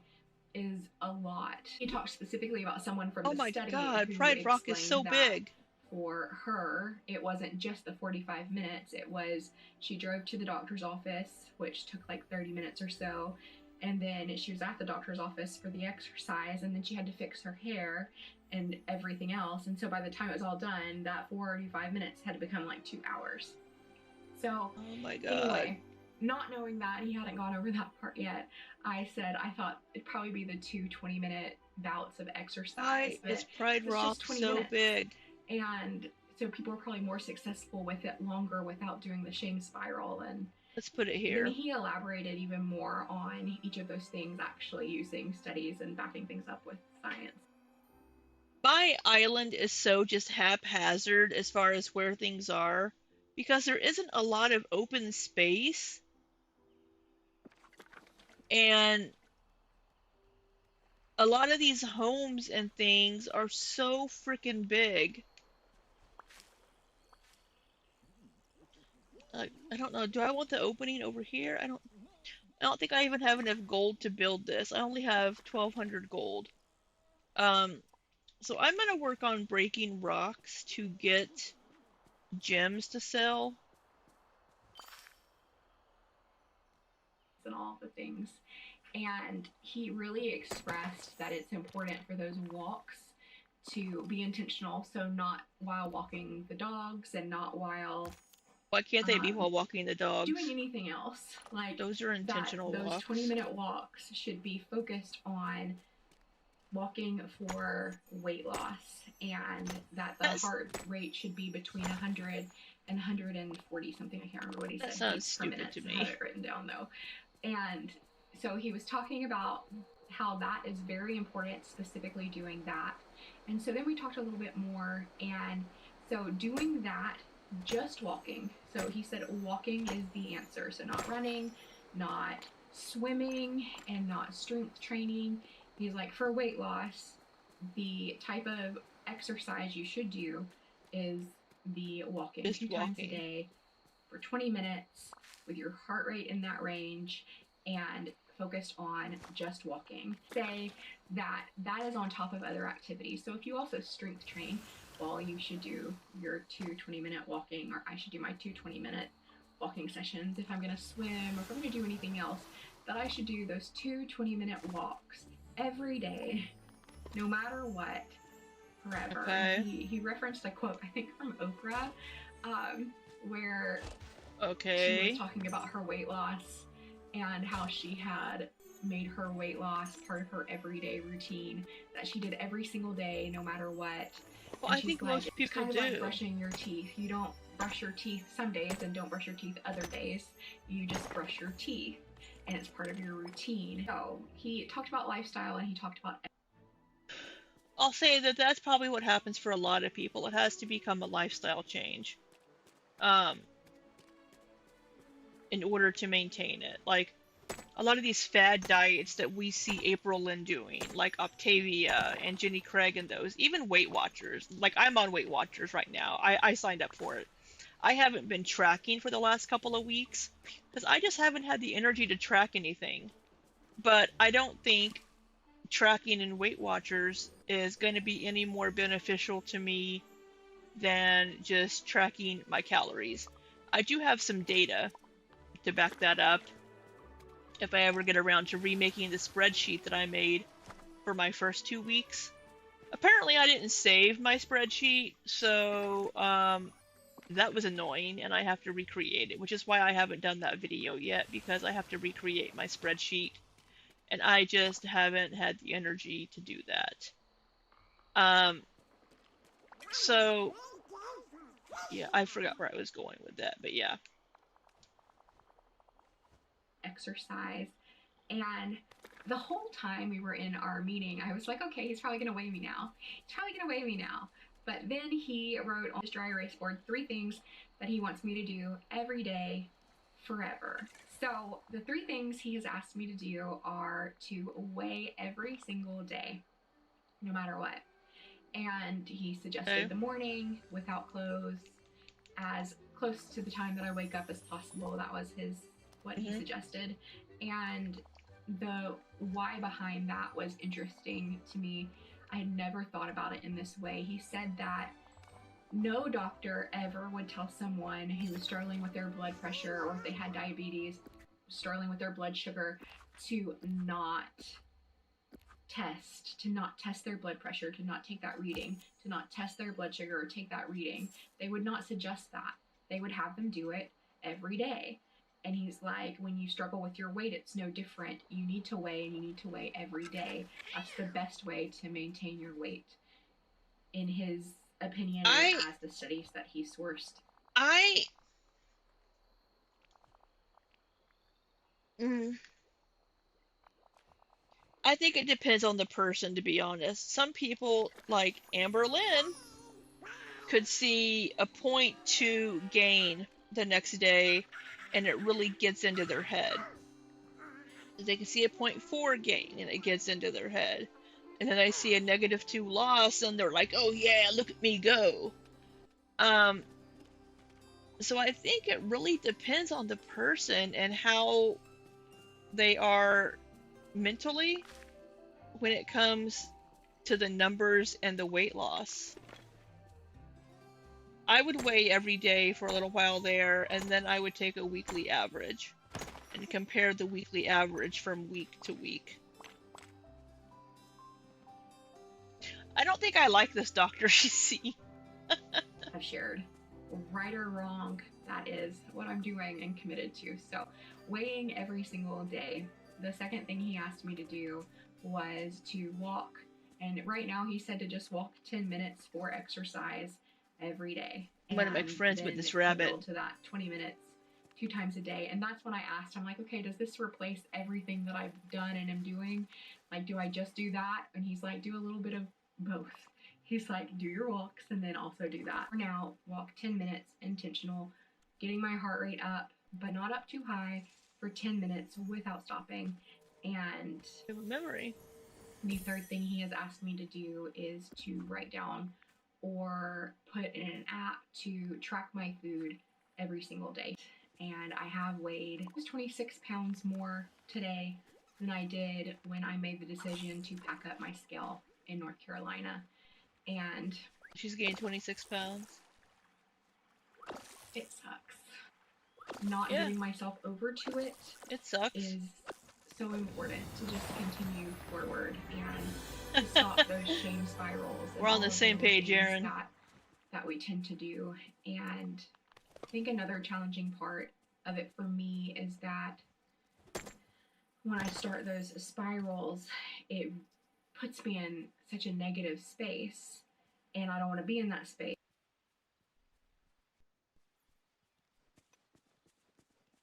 is a lot. He talked specifically about someone from the study. Oh my God, Pride Rock is so big. For her, it wasn't just the 45 minutes. It was, she drove to the doctor's office, which took like 30 minutes or so. And then she was at the doctor's office for the exercise, and then she had to fix her hair and everything else. And so by the time it was all done, that 45 minutes had to become like 2 hours. So, oh my God. Anyway, not knowing that, he hadn't gone over that part yet, I thought it'd probably be the 2 20-minute bouts of exercise. Why is Pride Rock so big? And so people are probably more successful with it longer without doing the shame spiral. And Let's put it Then here. he elaborated even more on each of those things, actually using studies and backing things up with science. My island is so just haphazard as far as where things are, because there isn't a lot of open space, and a lot of these homes and things are so freaking big. I don't know. Do I want the opening over here? I don't think I even have enough gold to build this. I only have 1,200 gold. Um, so I'm gonna work on breaking rocks to get gems to sell. And all the things. And he really expressed that it's important for those walks to be intentional. So not while walking the dogs and not while Why can't they be while walking the dogs? doing anything else. Like those are intentional those walks. 20-minute walks should be focused on walking for weight loss, and that the heart rate should be between 100 and 140 something. I can't remember what he said. That sounds stupid to me. I have it written down though. And so he was talking about how that is very important, specifically doing that. And so then we talked a little bit more, and so doing that, just walking. So he said walking is the answer. So not running, not swimming, and not strength training. He's like, for weight loss, the type of exercise you should do is the walking. Just 2 times a walking. day for 20 minutes with your heart rate in that range and focused on just walking. Say that that is on top of other activities. So if you also strength train, well, you should do your 2 20-minute walking, or I should do my 2 20-minute walking sessions. If I'm going to swim or if I'm going to do anything else, that I should do those 2 20-minute walks every day, no matter what, forever. Okay. He referenced a quote, I think from Oprah, where okay. she was talking about her weight loss and how she had made her weight loss part of her everyday routine that she did every single day, no matter what. Well, I think most people it's kind do. of like brushing your teeth. You don't brush your teeth some days and don't brush your teeth other days. You just brush your teeth, and it's part of your routine. So he talked about lifestyle, and he talked about. I'll say that that's probably what happens for a lot of people. It has to become a lifestyle change, in order to maintain it. Like a lot of these fad diets that we see Amberlynn doing, like Octavia and Jenny Craig and those, even Weight Watchers. Like I'm on Weight Watchers right now. I signed up for it. I haven't been tracking for the last couple of weeks because I just haven't had the energy to track anything. But I don't think tracking in Weight Watchers is going to be any more beneficial to me than just tracking my calories. I do have some data to back that up if I ever get around to remaking the spreadsheet that I made for my first 2 weeks. Apparently I didn't save my spreadsheet, so that was annoying, and I have to recreate it, which is why I haven't done that video yet, because I have to recreate my spreadsheet, and I just haven't had the energy to do that. So, yeah, I forgot where I was going with that, but yeah. Exercise, and the whole time we were in our meeting, I was like, okay, he's probably gonna weigh me now. He's probably gonna weigh me now. But then he wrote on his dry erase board 3 things that he wants me to do every day forever. So the 3 things he has asked me to do are to weigh every single day, no matter what. And he suggested the morning without clothes, as close to the time that I wake up as possible. That was what he suggested. And the why behind that was interesting to me. I had never thought about it in this way. He said that no doctor ever would tell someone who was struggling with their blood pressure, or if they had diabetes, struggling with their blood sugar, to not test their blood pressure, to not take that reading, to not test their blood sugar or take that reading. They would not suggest that. They would have them do it every day. And he's like, when you struggle with your weight, it's no different. You need to weigh, and you need to weigh every day. That's the best way to maintain your weight, in his opinion, as the studies that he sourced. Mm, I think it depends on the person, to be honest. Some people, like Amberlynn, could see a point 0.2 gain the next day, and it really gets into their head. They can see a point 0.4 gain, and it gets into their head. And then they see a -2 loss, and they're like, "Oh yeah, look at me go." Um, so I think it really depends on the person and how they are mentally when it comes to the numbers and the weight loss. I would weigh every day for a little while there, and then I would take a weekly average and compare the weekly average from week to week. I don't think I like this doctor, you see. I've shared. Right or wrong, that is what I'm doing and committed to. So, weighing every single day. The second thing he asked me to do was to walk. And right now, he said to just walk 10 minutes for exercise every day. I'm gonna make friends with this rabbit. Build to that 20 minutes 2 times a day. And that's when I asked, I'm like, okay, does this replace everything that I've done and am doing? Like, do I just do that? And he's like, do a little bit of both. He's like, do your walks and then also do that. For now, walk 10 minutes, intentional, getting my heart rate up, but not up too high, for 10 minutes without stopping. And memory. The third thing he has asked me to do is to write down or put in an app to track my food every single day. And I have weighed 26 pounds more today than I did when I made the decision to pack up my scale in North Carolina. And she's gained 26 pounds. It sucks. Not giving myself over to it. It sucks. Is so important to just continue forward and to stop those shame spirals. We're on the same page, Erin. That we tend to do. And I think another challenging part of it for me is that when I start those spirals, it puts me in such a negative space, and I don't want to be in that space.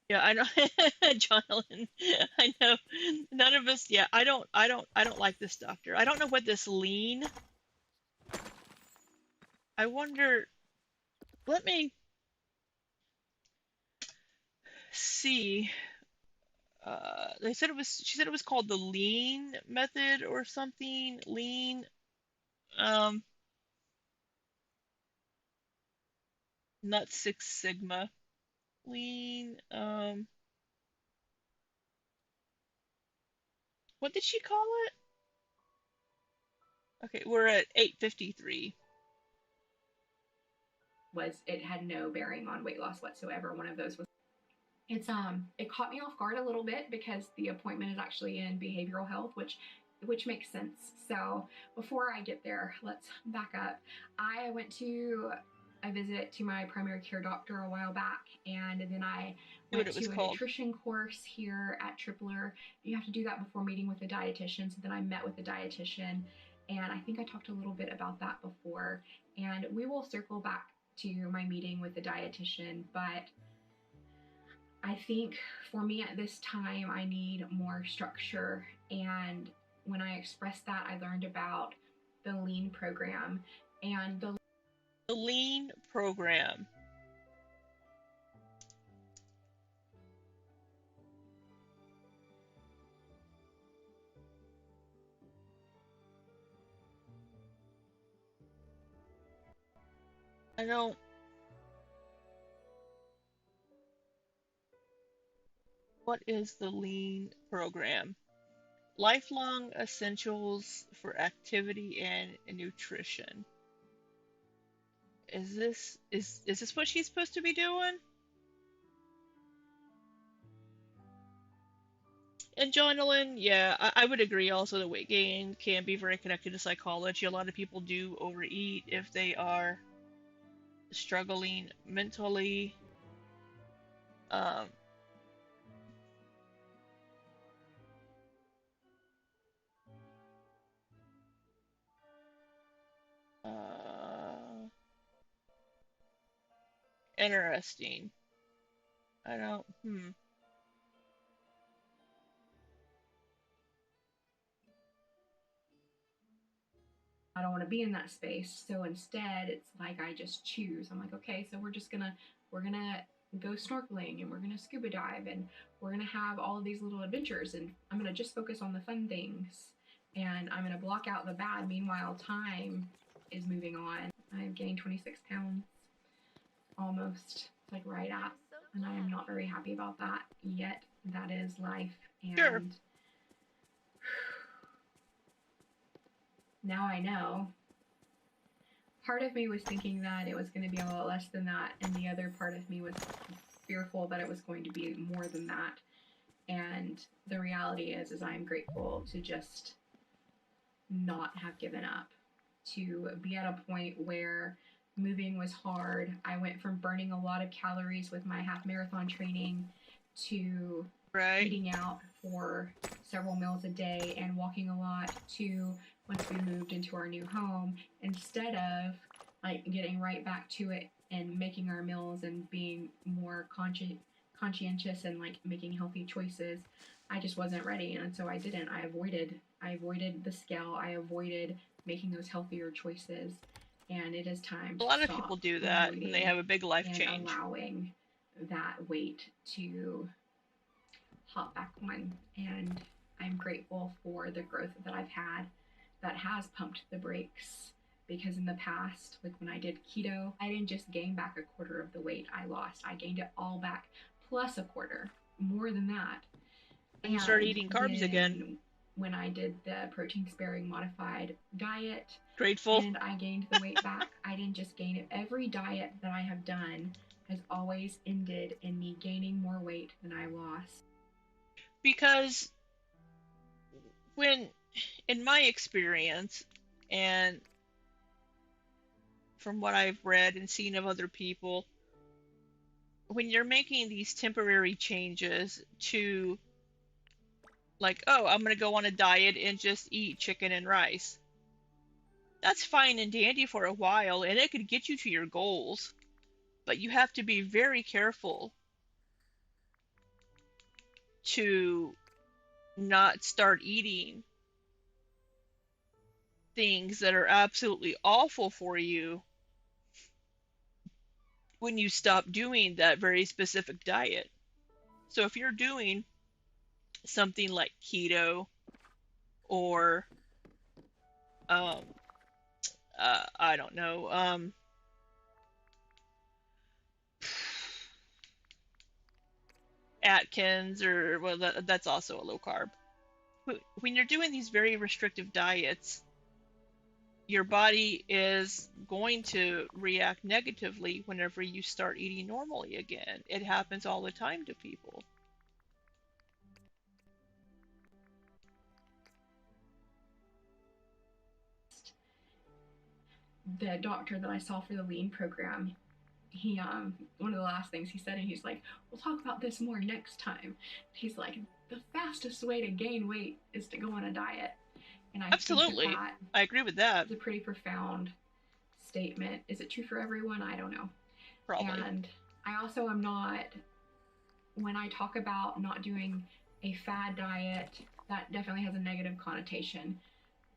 Yeah, I know, Jonathan. I know. None of us. Yeah, I don't like this doctor. I don't know what this lean. I wonder. Let me see. They said it was. She said it was called the lean method or something. Lean. Not Six Sigma. Lean. What did she call it? Okay, we're at 8:53. It had no bearing on weight loss whatsoever. One of those was it caught me off guard a little bit because the appointment is actually in behavioral health, which makes sense. So before I get there, let's back up. I went to a visit to my primary care doctor a while back, and then I went to a nutrition course here at Tripler. You have to do that before meeting with a dietitian. So then I met with a dietitian, and I think I talked a little bit about that before. And we will circle back to my meeting with the dietitian, but I think for me at this time, I need more structure. And when I expressed that, I learned about the Lean program and the Lean program. I don't. What is the Lean program? Lifelong essentials for activity and nutrition. Is this what she's supposed to be doing? And Jonalyn, yeah, I would agree also that weight gain can be very connected to psychology. A lot of people do overeat if they are struggling mentally. Um, interesting. I don't, I don't want to be in that space. So instead, it's like I just choose. I'm like, okay, so we're gonna go snorkeling, and we're gonna scuba dive, and we're gonna have all of these little adventures, and I'm gonna just focus on the fun things, and I'm gonna block out the bad. Meanwhile, time is moving on. I've gained 26 pounds, almost, like right at, and I am not very happy about that yet. That is life, and Sure. now I know. Part of me was thinking that it was going to be a lot less than that, and the other part of me was fearful that it was going to be more than that. And the reality is I'm grateful to just not have given up, to be at a point where moving was hard. I went from burning a lot of calories with my half marathon training to eating out for several meals a day and walking a lot, to once we moved into our new home, instead of like getting right back to it and making our meals and being more conscientious and like making healthy choices, I just wasn't ready, and so I didn't. I avoided the scale. I avoided making those healthier choices, and it is time to A lot of stop people do that when they have a big life and change. allowing that weight to hop back on. And I'm grateful for the growth that I've had that has pumped the brakes, because in the past, like when I did keto, I didn't just gain back a quarter of the weight I lost. I gained it all back plus a quarter, more than that. And you start eating carbs again. When I did the protein sparing modified diet, grateful, and I gained the weight back, I didn't just gain it. Every diet that I have done has always ended in me gaining more weight than I lost. Because when, in my experience, and from what I've read and seen of other people, when you're making these temporary changes to, like, oh, I'm going to go on a diet and just eat chicken and rice, that's fine and dandy for a while, and it could get you to your goals, but you have to be very careful to not start eating things that are absolutely awful for you when you stop doing that very specific diet. So if you're doing something like keto or I don't know, Atkins, or well, that's also a low carb. When you're doing these very restrictive diets, your body is going to react negatively whenever you start eating normally again. It happens all the time to people. The doctor that I saw for the lean program, he one of the last things he said, and he's like, we'll talk about this more next time. He's like, the fastest way to gain weight is to go on a diet. And I absolutely think that I agree with that. It's a pretty profound statement. Is it true for everyone? I don't know. Probably. And I also am not, when I talk about not doing a fad diet, that definitely has a negative connotation,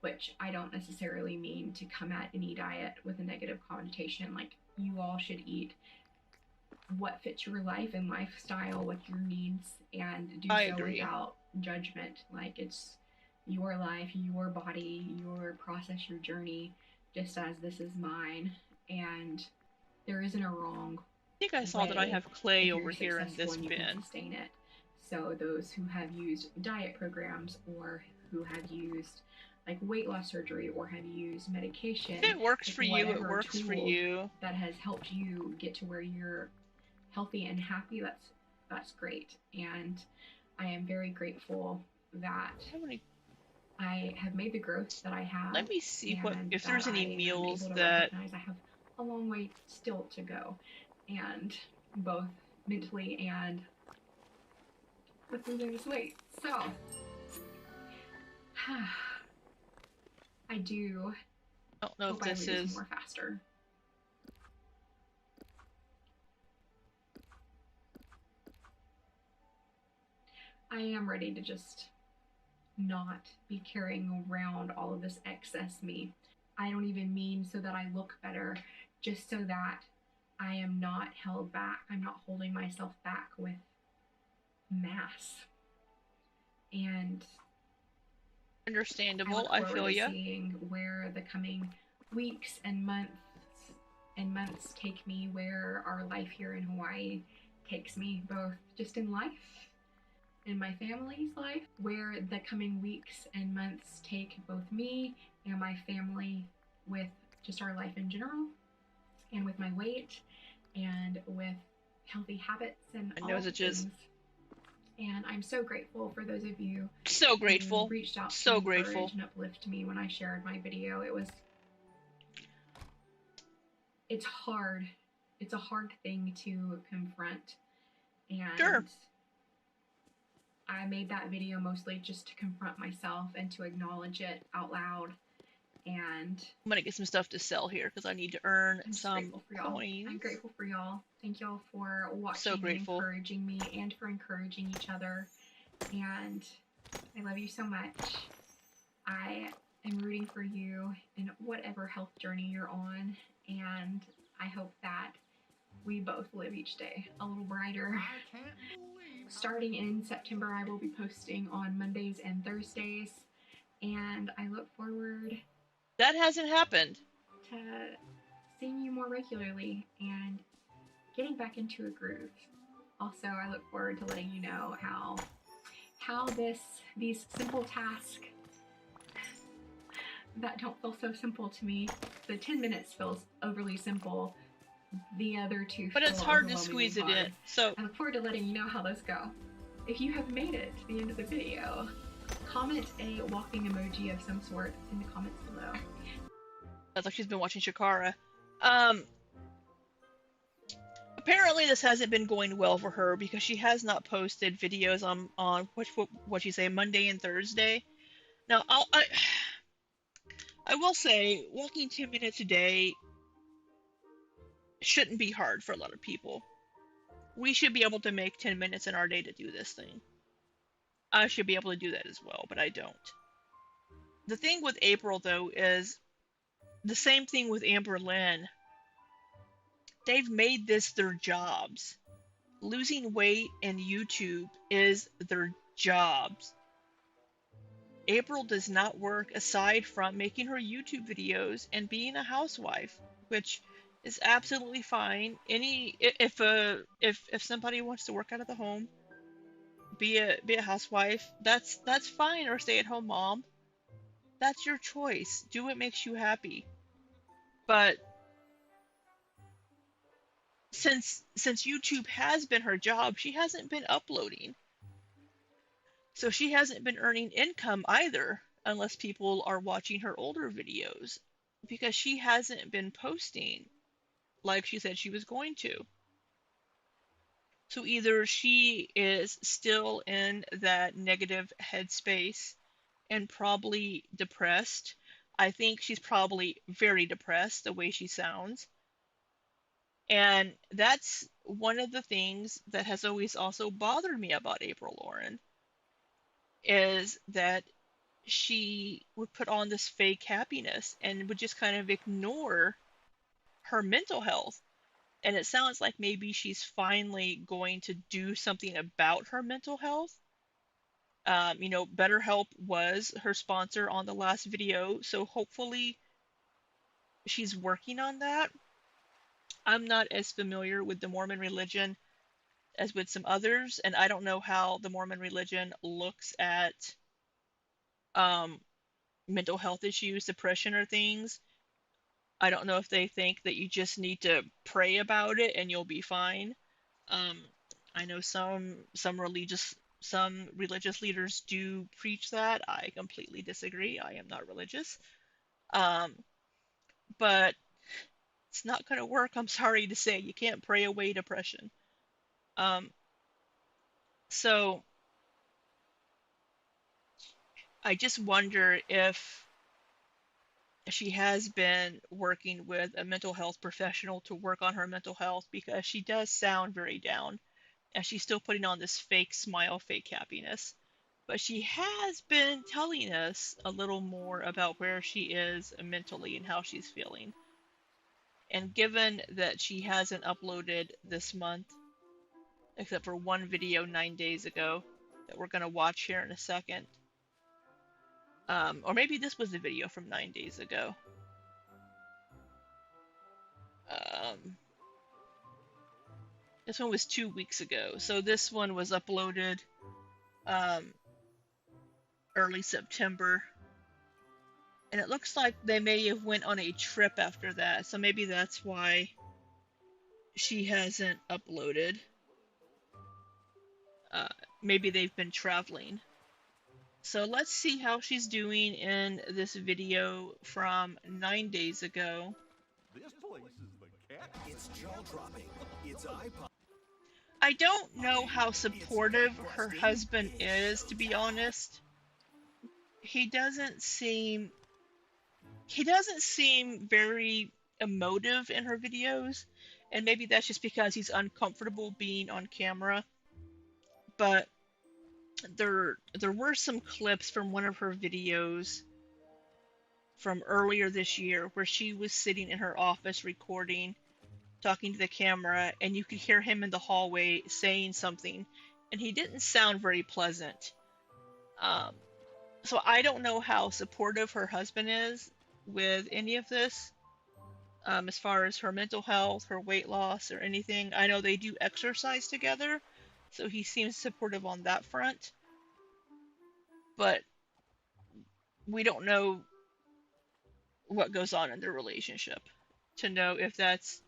which I don't necessarily mean to come at any diet with a negative connotation. Like, you all should eat what fits your life and lifestyle with your needs, and do so without judgment. Like, it's your life, your body, your process, your journey, just as this is mine. And there isn't a wrong. I think I saw that I have clay over here in this bin. Can sustain it. So those who have used diet programs, or who have used like weight loss surgery, or have used medication, if it works for you, it works for you. That has helped you get to where you're healthy and happy, that's great. And I am very grateful that I have made the growth that I have. Let me see if there's any meals that I have a long way still to go, and both mentally and with losing this weight. So I don't know if this is more faster. I am ready to just not be carrying around all of this excess me. I don't even mean so that I look better, just so that I am not held back. I'm not holding myself back with mass. And I Understandable. look I forward feel to ya. seeing where the coming weeks and months take me, where our life here in Hawaii takes me, both just in life, in my family's life, where the coming weeks and months take both me and my family with just our life in general, and with my weight, and with healthy habits and I all knows the it is. things. And I'm so grateful for those of you So who grateful. reached out to So encourage grateful. and uplift me when I shared my video. It's hard. It's a hard thing to confront. Sure. And I made that video mostly just to confront myself and to acknowledge it out loud. And I'm gonna get some stuff to sell here because I need to earn I'm just some grateful for y'all. coins. I'm grateful for y'all. Thank y'all for So watching and grateful. encouraging me, and for encouraging each other. And I love you so much. I am rooting for you in whatever health journey you're on, and I hope that we both live each day a little brighter. Starting in September, I will be posting on Mondays and Thursdays, and I look forward That hasn't happened. to seeing you more regularly and getting back into a groove. Also, I look forward to letting you know how these simple tasks that don't feel so simple to me, the 10 minutes feels overly simple. The other two But feel it's hard to overwhelmingly squeeze it hard. in. So I look forward to letting you know how those go. If you have made it to the end of the video, comment a walking emoji of some sort in the comments below. sounds like she's been watching Shakara. Apparently this hasn't been going well for her because she has not posted videos on what you say, Monday and Thursday. Now I will say walking 10 minutes a day shouldn't be hard for a lot of people. We should be able to make 10 minutes in our day to do this thing. I should be able to do that as well, but I don't. The thing with April, though, is the same thing with Amberlynn. They've made this their jobs. Losing weight and YouTube is their jobs. April does not work aside from making her YouTube videos and being a housewife, which is absolutely fine. If somebody wants to work out of the home, be a housewife, that's fine, or stay at home mom. That's your choice. Do what makes you happy. But since YouTube has been her job, she hasn't been uploading. So she hasn't been earning income either, unless people are watching her older videos, because she hasn't been posting like she said she was going to. So either she is still in that negative headspace and probably depressed. I think she's probably very depressed the way she sounds. And that's one of the things that has always also bothered me about April Lauren, is that she would put on this fake happiness and would just kind of ignore her mental health. And it sounds like maybe she's finally going to do something about her mental health. BetterHelp was her sponsor on the last video, so hopefully she's working on that. I'm not as familiar with the Mormon religion as with some others, and I don't know how the Mormon religion looks at um, mental health issues, depression, or things. I don't know if they think that you just need to pray about it and you'll be fine. Um, I know some religious leaders do preach that. I completely disagree. I am not religious. Um, but it's not going to work. I'm sorry to say, you can't pray away depression. Um, so I just wonder if she has been working with a mental health professional to work on her mental health, because she does sound very down and she's still putting on this fake smile, fake happiness. but she has been telling us a little more about where she is mentally and how she's feeling. And given that she hasn't uploaded this month, except for one video 9 days ago that we're going to watch here in a second, or maybe this was the video from 9 days ago. This one was 2 weeks ago, so this one was uploaded early September, and it looks like they may have went on a trip after that, so maybe that's why she hasn't uploaded. Maybe they've been traveling. So let's see how she's doing in this video from 9 days ago. This place is the cat. It's jaw-dropping. It's eye-popping. I don't know how supportive her husband is, to be honest. He doesn't seem very emotive in her videos, and maybe that's just because he's uncomfortable being on camera. But there were some clips from one of her videos from earlier this year where she was sitting in her office recording, talking to the camera, and you could hear him in the hallway saying something, and he didn't sound very pleasant. So I don't know how supportive her husband is with any of this, as far as her mental health, her weight loss, or anything. I know they do exercise together, so he seems supportive on that front. But we don't know what goes on in their relationship to know if that's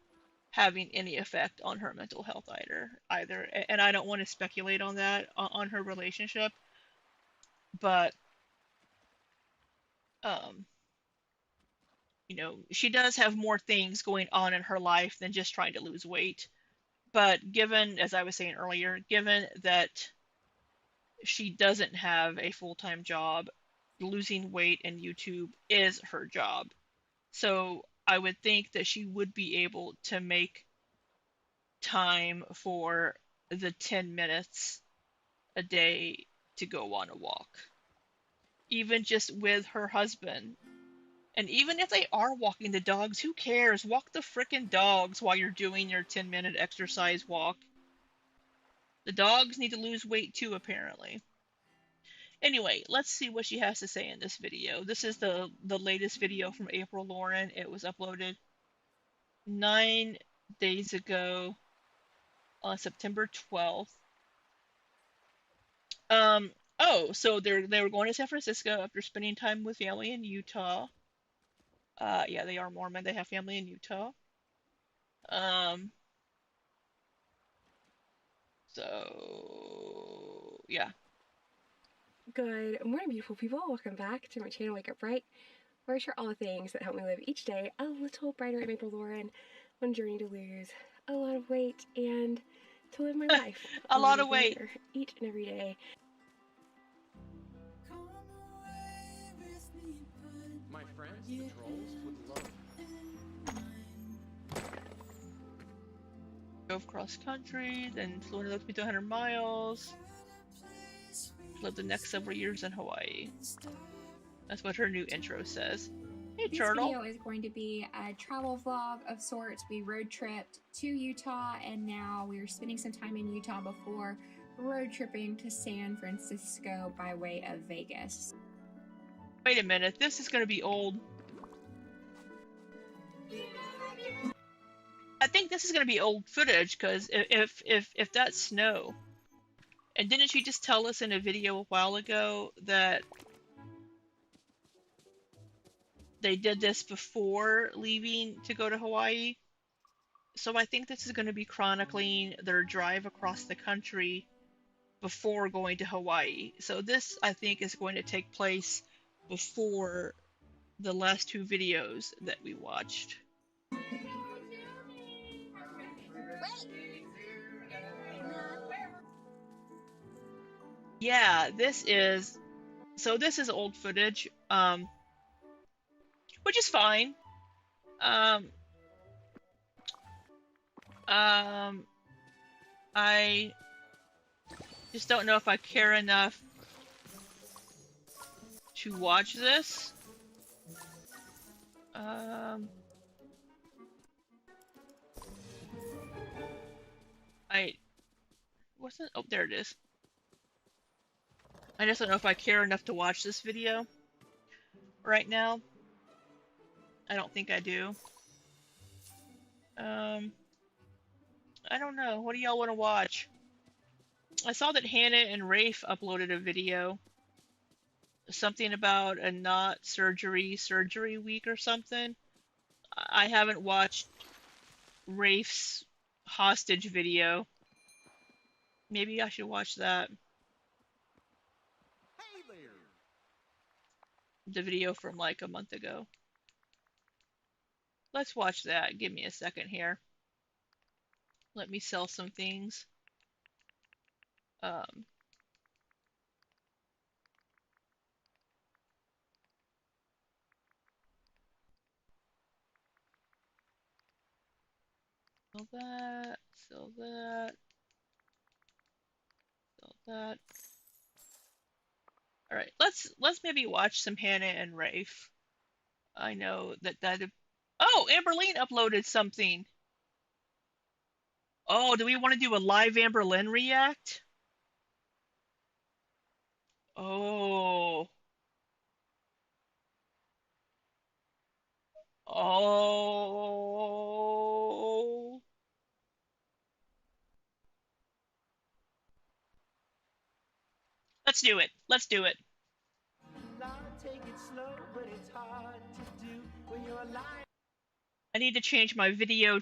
having any effect on her mental health either. And I don't want to speculate on that, on her relationship, but you know, she does have more things going on in her life than just trying to lose weight. But given, as I was saying earlier, given that she doesn't have a full-time job, losing weight in YouTube is her job. So I would think that she would be able to make time for the 10 minutes a day to go on a walk. Even just with her husband. And even if they are walking the dogs, who cares? Walk the frickin' dogs while you're doing your 10-minute exercise walk. The dogs need to lose weight too, apparently. Anyway, let's see what she has to say in this video. This is the latest video from April Lauren. It was uploaded 9 days ago on September 12th. Oh, so they were going to San Francisco after spending time with family in Utah. Yeah, they are Mormon. They have family in Utah. So yeah. Good morning, beautiful people. Welcome back to my channel, Wake Up Bright, where I share all the things that help me live each day a little brighter. I'm April Lauren, on a journey to lose a lot of weight and to live my life a lot of weight each and every day. My friends, the trolls, would love drove cross country, then flew another 200 miles. Lived the next several years in Hawaii. That's what her new intro says. Hey, Turtle. This video is going to be a travel vlog of sorts. We road tripped to Utah, and now we're spending some time in Utah before road tripping to San Francisco by way of Vegas. Wait a minute, this is going to be old. I think this is going to be old footage, because if that's snow, and didn't she just tell us in a video a while ago that they did this before leaving to go to Hawaii? So I think this is going to be chronicling their drive across the country before going to Hawaii. So this, I think, is going to take place before the last two videos that we watched. Yeah, this is old footage, which is fine. I just don't know if I care enough to watch this. I wasn't. Oh, there it is. I just don't know if I care enough to watch this video right now. I don't think I do. I don't know. What do y'all want to watch? I saw that Hannah and Rafe uploaded a video. Something about a not surgery week or something. I haven't watched Rafe's hostage video. Maybe I should watch that. Hey there. The video from like a month ago. Let's watch that. Give me a second here. Let me sell some things. Sell that, sell that, sell that. All right, let's maybe watch some Hannah and Rafe. I know that Oh, Amberlynn uploaded something. Oh, do we want to do a live Amberlynn react? Oh. Oh. Let's do it. Let's do it. I need to change my video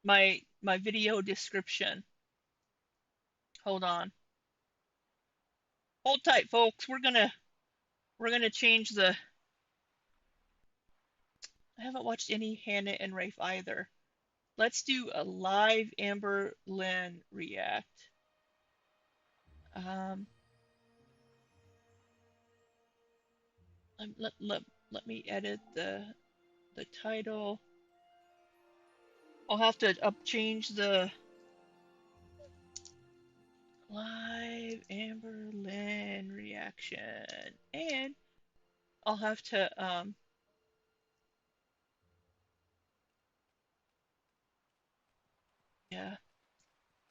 my video description. Hold on. Hold tight, folks. We're gonna change the I haven't watched any Hannah and Rafe either. Let's do a live Amberlynn react. Let me edit the title. I'll have to change the live Amberlynn reaction, and I'll have to yeah.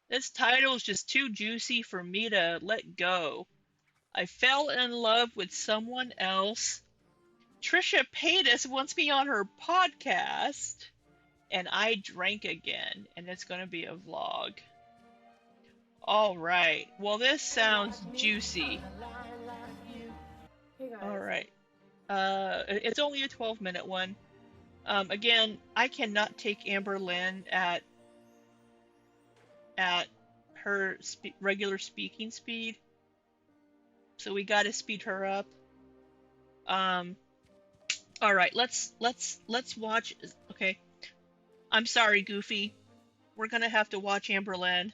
This title is just too juicy for me to let go. I fell in love with someone else. Trisha Paytas wants me on her podcast. And I drank again. And it's going to be a vlog. Alright. Well, this sounds juicy. Hey guys. Alright. It's only a 12-minute one. Again, I cannot take Amberlynn at her regular speaking speed. So we gotta speed her up. Alright, let's watch. Okay. I'm sorry, Goofy. We're gonna have to watch Amberlynn.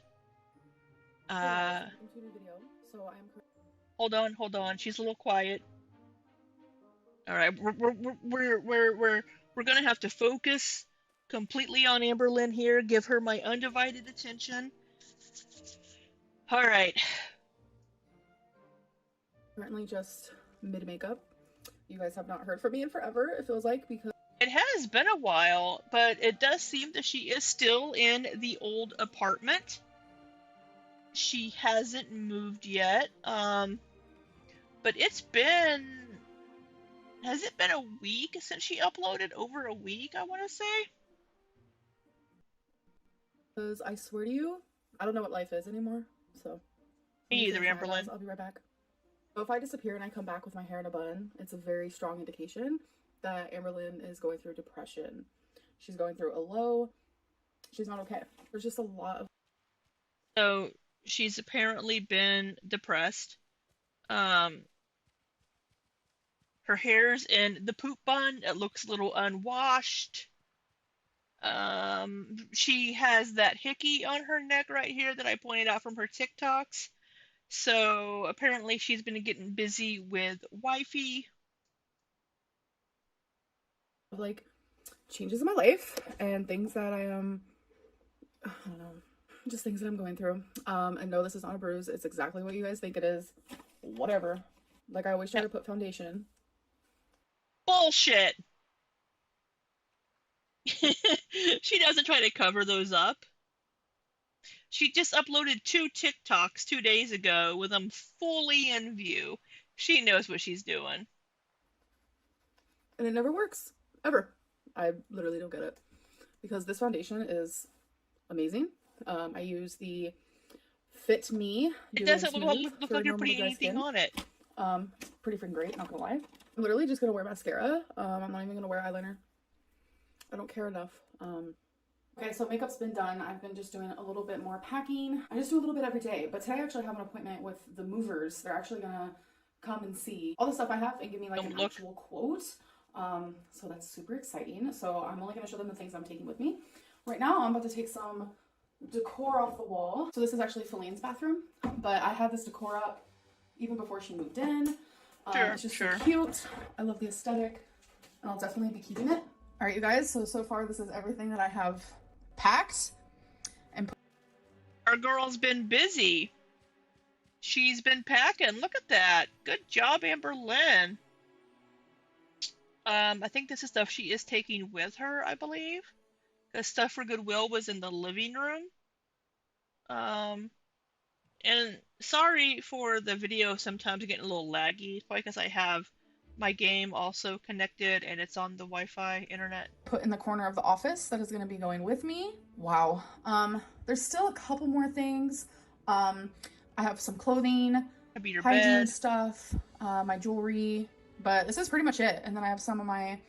Hold on. She's a little quiet. Alright, we're gonna have to focus completely on Amberlynn here. Give her my undivided attention. Alright. Currently just mid-makeup. You guys have not heard from me in forever, it feels like, because it has been a while, but it does seem that she is still in the old apartment. She hasn't moved yet. But it's been... Has it been a week since she uploaded? Over a week, I want to say? Because I swear to you, I don't know what life is anymore, so... Me either, Amberlynn. I'll be right back. So if I disappear and I come back with my hair in a bun, it's a very strong indication that Amberlynn is going through depression. She's going through a low. She's not okay. There's just a lot of... So, she's apparently been depressed. Her hair's in the poop bun. It looks a little unwashed. She has that hickey on her neck right here that I pointed out from her TikToks. So apparently she's been getting busy with wifey. Like changes in my life and things that I don't know, just things that I'm going through. And no, this is not a bruise. It's exactly what you guys think it is. Whatever. Like, I always try to put foundation. Bullshit! She doesn't try to cover those up. She just uploaded 2 TikToks 2 days ago with them fully in view. She knows what she's doing. And it never works. Ever. I literally don't get it. Because this foundation is amazing. I use the Fit Me. It doesn't look like you're putting anything on it. Pretty freaking great, not gonna lie. I'm literally just gonna wear mascara. I'm not even gonna wear eyeliner. I don't care enough. Okay, so makeup's been done. I've been just doing a little bit more packing. I just do a little bit every day, but today I actually have an appointment with the movers. They're actually gonna come and see all the stuff I have and give me like an actual quote. So that's super exciting. So I'm only gonna show them the things I'm taking with me. Right now I'm about to take some decor off the wall. So this is actually Feline's bathroom, but I had this decor up even before she moved in. It's just so cute. I love the aesthetic, and I'll definitely be keeping it. All right, you guys, so far this is everything that I have packed and put. Our girl's been busy. She's been packing. Look at that. Good job, Amberlynn. I think this is stuff she is taking with her, I believe. The stuff for Goodwill was in the living room. And sorry for the video sometimes getting a little laggy. It's probably because I have my game also connected and it's on the Wi-Fi internet. Put in the corner of the office that is going to be going with me. Wow. There's still a couple more things. I have some clothing, hygiene stuff, my jewelry, but this is pretty much it. And then I have some of my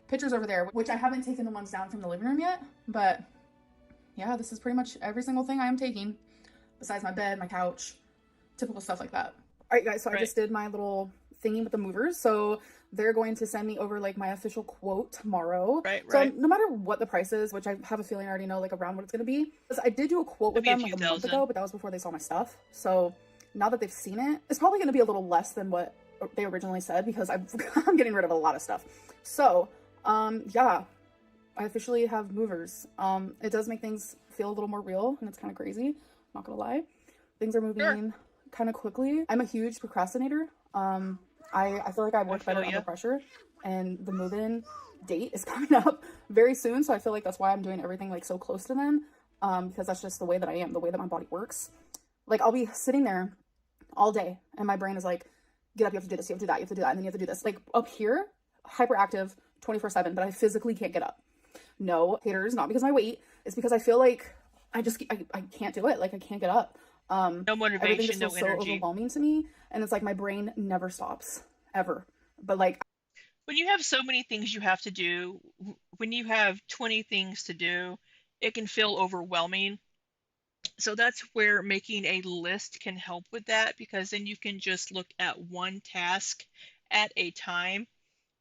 pictures over there, which I haven't taken the ones down from the living room yet, but yeah, this is pretty much every single thing I am taking besides my bed, my couch, typical stuff like that. All right, guys, so I just did my little thingy with the movers, so they're going to send me over like my official quote tomorrow. So no matter what the price is, which I have a feeling I already know like around what it's going to be, because I did do a quote with them like a month ago, but that was before they saw my stuff. So now that they've seen it, it's probably going to be a little less than what they originally said, because I'm getting rid of a lot of stuff. So yeah, I officially have movers. It does make things feel a little more real, and it's kind of crazy, not gonna lie. Things are moving kind of quickly. I'm a huge procrastinator. I feel like I work better under pressure, and the move-in date is coming up very soon, so I feel like that's why I'm doing everything like so close to then, because that's just the way that I am, the way that my body works. Like, I'll be sitting there all day and my brain is like, get up, you have to do this, you have to do that, you have to do that, and then you have to do this. Like, up here, hyperactive 24/7, but I physically can't get up. No, haters, not because of my weight, it's because I feel like I can't do it. Like, I can't get up. No motivation, everything just feels no so energy. overwhelming to me, and it's like my brain never stops ever. But like, when you have so many things you have to do, when you have 20 things to do, it can feel overwhelming. So that's where making a list can help with that, because then you can just look at one task at a time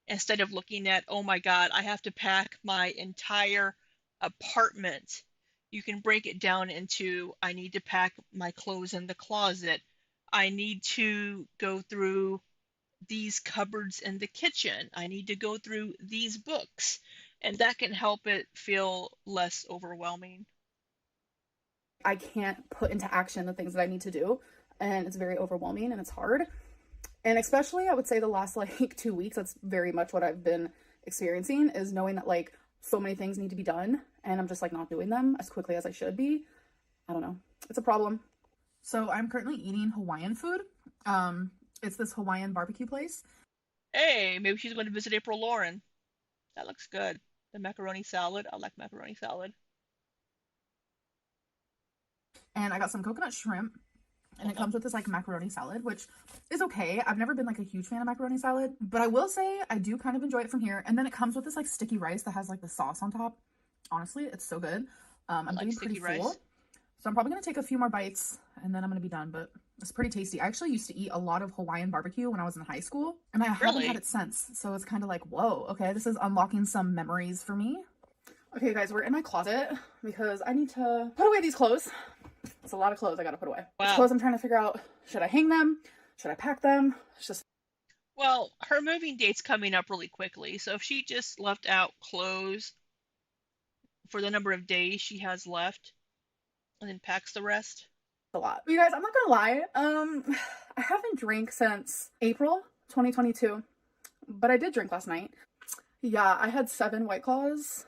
instead of looking at, oh my God, I have to pack my entire apartment. You can break it down into, I need to pack my clothes in the closet. I need to go through these cupboards in the kitchen. I need to go through these books. And that can help it feel less overwhelming. I can't put into action the things that I need to do, and it's very overwhelming and it's hard. And especially, I would say the last like 2 weeks, that's very much what I've been experiencing, is knowing that like so many things need to be done and I'm just like not doing them as quickly as I should be. I don't know. It's a problem. So I'm currently eating Hawaiian food. It's this Hawaiian barbecue place. Hey, maybe she's going to visit April Lauren. That looks good. The macaroni salad. I like macaroni salad. And I got some coconut shrimp, and it comes with this like macaroni salad, which is okay. I've never been like a huge fan of macaroni salad, but I will say I do kind of enjoy it from here. And then it comes with this like sticky rice that has like the sauce on top. Honestly, it's so good. I'm getting pretty full, so I'm probably gonna take a few more bites and then I'm gonna be done. But it's pretty tasty. I actually used to eat a lot of Hawaiian barbecue when I was in high school, and I haven't had it since. So it's kind of like, whoa, okay, this is unlocking some memories for me. Okay, guys, we're in my closet because I need to put away these clothes. It's a lot of clothes I gotta put away. Wow. These clothes I'm trying to figure out, should I hang them? Should I pack them? It's just... Well, her moving date's coming up really quickly, so if she just left out clothes for the number of days she has left and then packs the rest. A lot. You guys, I'm not gonna lie, I haven't drank since April, 2022, but I did drink last night. Yeah, I had 7 White Claws.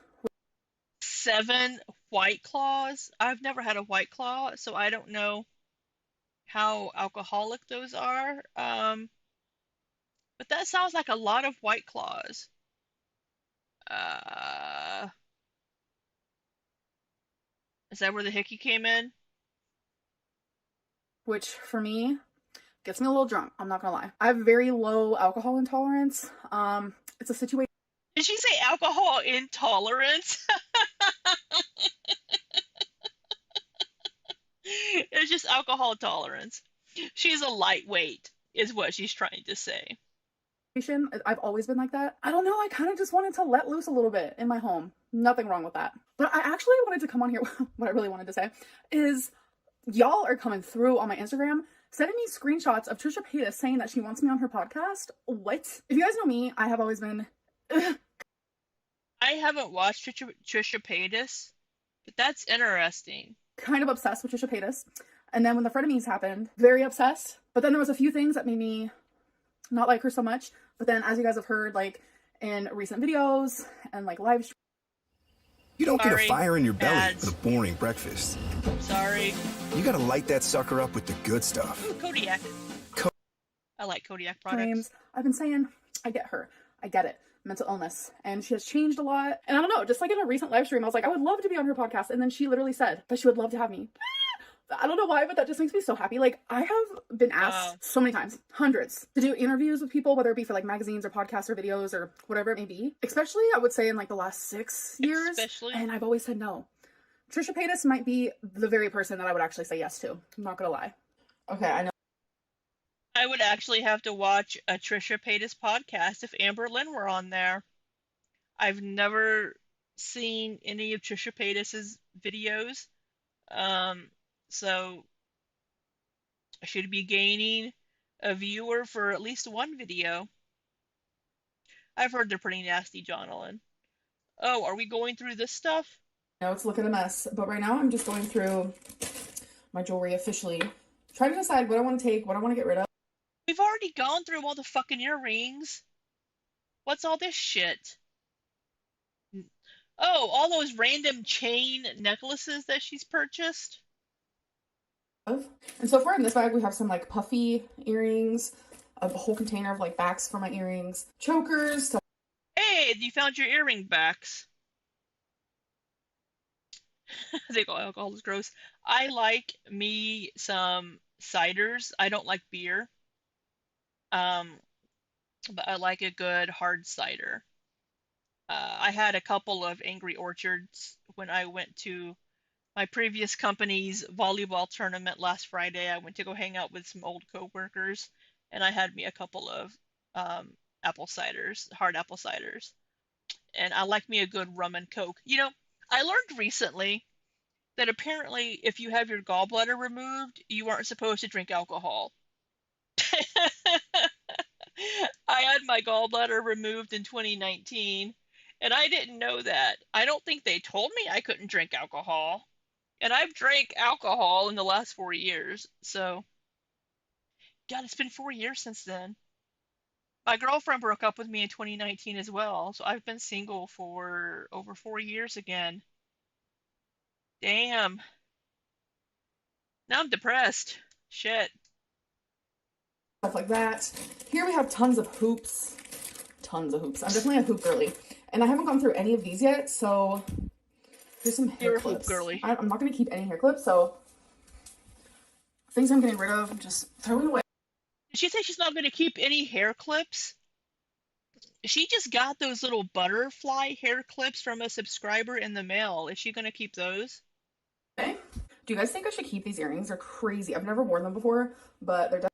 7 White Claws? I've never had a White Claw, so I don't know how alcoholic those are. But that sounds like a lot of White Claws. Uh, is that where the hickey came in? Which for me gets me a little drunk. I'm not gonna lie. I have very low alcohol intolerance. It's a situation. Did she say alcohol intolerance? It's just alcohol tolerance. She's a lightweight, is what she's trying to say. I've always been like that. I don't know. I kind of just wanted to let loose a little bit in my home. Nothing wrong with that. But I actually wanted to come on here. What I really wanted to say is y'all are coming through on my Instagram, sending me screenshots of Trisha Paytas saying that she wants me on her podcast. What? If you guys know me, I have always been. I haven't watched Trisha Paytas, but that's interesting. Kind of obsessed with Trisha Paytas. And then when the frenemies happened, very obsessed. But then there was a few things that made me not like her so much. But then, as you guys have heard, like in recent videos and like live streams, you don't get a fire in your belly with a boring breakfast. Sorry. You gotta light that sucker up with the good stuff. Ooh, Kodiak. I like Kodiak products. I've been saying, I get her. I get it. Mental illness. And she has changed a lot. And I don't know, just like in a recent live stream, I was like, I would love to be on her podcast. And then she literally said that she would love to have me. I don't know why, but that just makes me so happy. Like, I have been asked so many times, hundreds, to do interviews with people, whether it be for like magazines or podcasts or videos or whatever it may be. Especially, I would say, in like the last 6 years. And I've always said no. Trisha Paytas might be the very person that I would actually say yes to. I'm not gonna lie. Okay, I know. I would actually have to watch a Trisha Paytas podcast if Amberlynn were on there. I've never seen any of Trisha Paytas's videos. So I should be gaining a viewer for at least one video. I've heard they're pretty nasty, John Ellen. Oh, are we going through this stuff? No, it's looking a mess. But right now I'm just going through my jewelry officially. Trying to decide what I want to take, what I want to get rid of. We've already gone through all the fucking earrings. What's all this shit? Oh, all those random chain necklaces that she's purchased? And so far in this bag, we have some like puffy earrings, a whole container of like backs for my earrings, chokers. Hey, you found your earring backs. I think alcohol is gross. I like me some ciders. I don't like beer. But I like a good hard cider. I had a couple of Angry Orchards when I went to my previous company's volleyball tournament last Friday. I went to go hang out with some old coworkers, and I had me a couple of apple ciders, hard apple ciders. And I like me a good rum and coke. You know, I learned recently that apparently if you have your gallbladder removed, you aren't supposed to drink alcohol. I had my gallbladder removed in 2019, and I didn't know that. I don't think they told me I couldn't drink alcohol. And I've drank alcohol in the last 4 years, so God, it's been 4 years since then. My girlfriend broke up with me in 2019 as well, so I've been single for over 4 years again. Damn. Now I'm depressed. Shit. Stuff like that. Here we have tons of hoops. Tons of hoops. I'm definitely a hoop girly. And I haven't gone through any of these yet, so here's some hair clips. Hoop girly. I'm not going to keep any hair clips, so things I'm getting rid of, I'm just throwing away. Did she say she's not going to keep any hair clips? She just got those little butterfly hair clips from a subscriber in the mail. Is she going to keep those? Okay. Do you guys think I should keep these earrings? They're crazy. I've never worn them before, but they're definitely...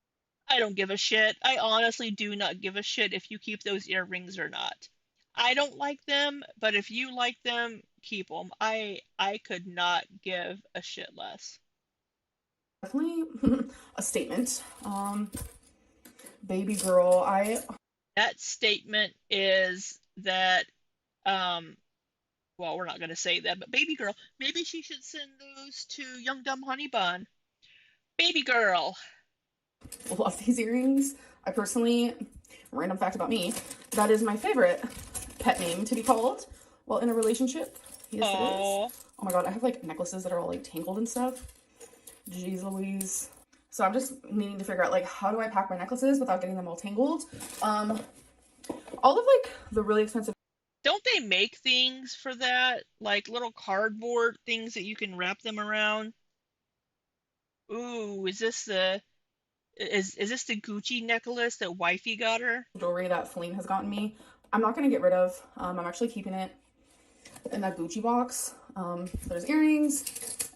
I don't give a shit. I honestly do not give a shit if you keep those earrings or not. I don't like them, but if you like them, keep them. I could not give a shit less. Definitely a statement. Baby girl, That statement is that, well, we're not going to say that, but baby girl, maybe she should send those to Young Dumb Honey Bun. Baby girl. love these earrings. I personally random fact about me, that is my favorite pet name to be called while in a relationship. Yes, it is. Oh my god, I have like necklaces that are all like tangled and stuff. Jeez Louise. So I'm just needing to figure out like how do I pack my necklaces without getting them all tangled. All of like the really expensive. Don't they make things for that? Like little cardboard things that you can wrap them around? Ooh, is this the Gucci necklace that wifey got her? Jewelry that Feline has gotten me. I'm not gonna get rid of. I'm actually keeping it in that Gucci box. There's earrings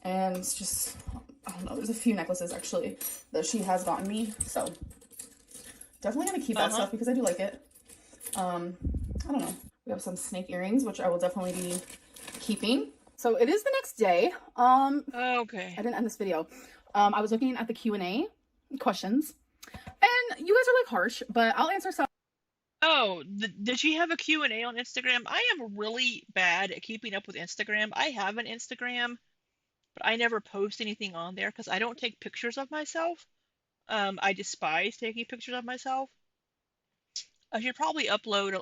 and it's just, I don't know, there's a few necklaces actually that she has gotten me. So definitely gonna keep that stuff because I do like it. I don't know. We have some snake earrings, which I will definitely be keeping. So it is the next day. Okay. I didn't end this video. I was looking at the Q&A questions and you guys are like harsh, but I'll answer some. Oh, did she have a Q&A on Instagram? I am really bad at keeping up with Instagram. I have an Instagram, but I never post anything on there because I don't take pictures of myself. I despise taking pictures of myself. I should probably upload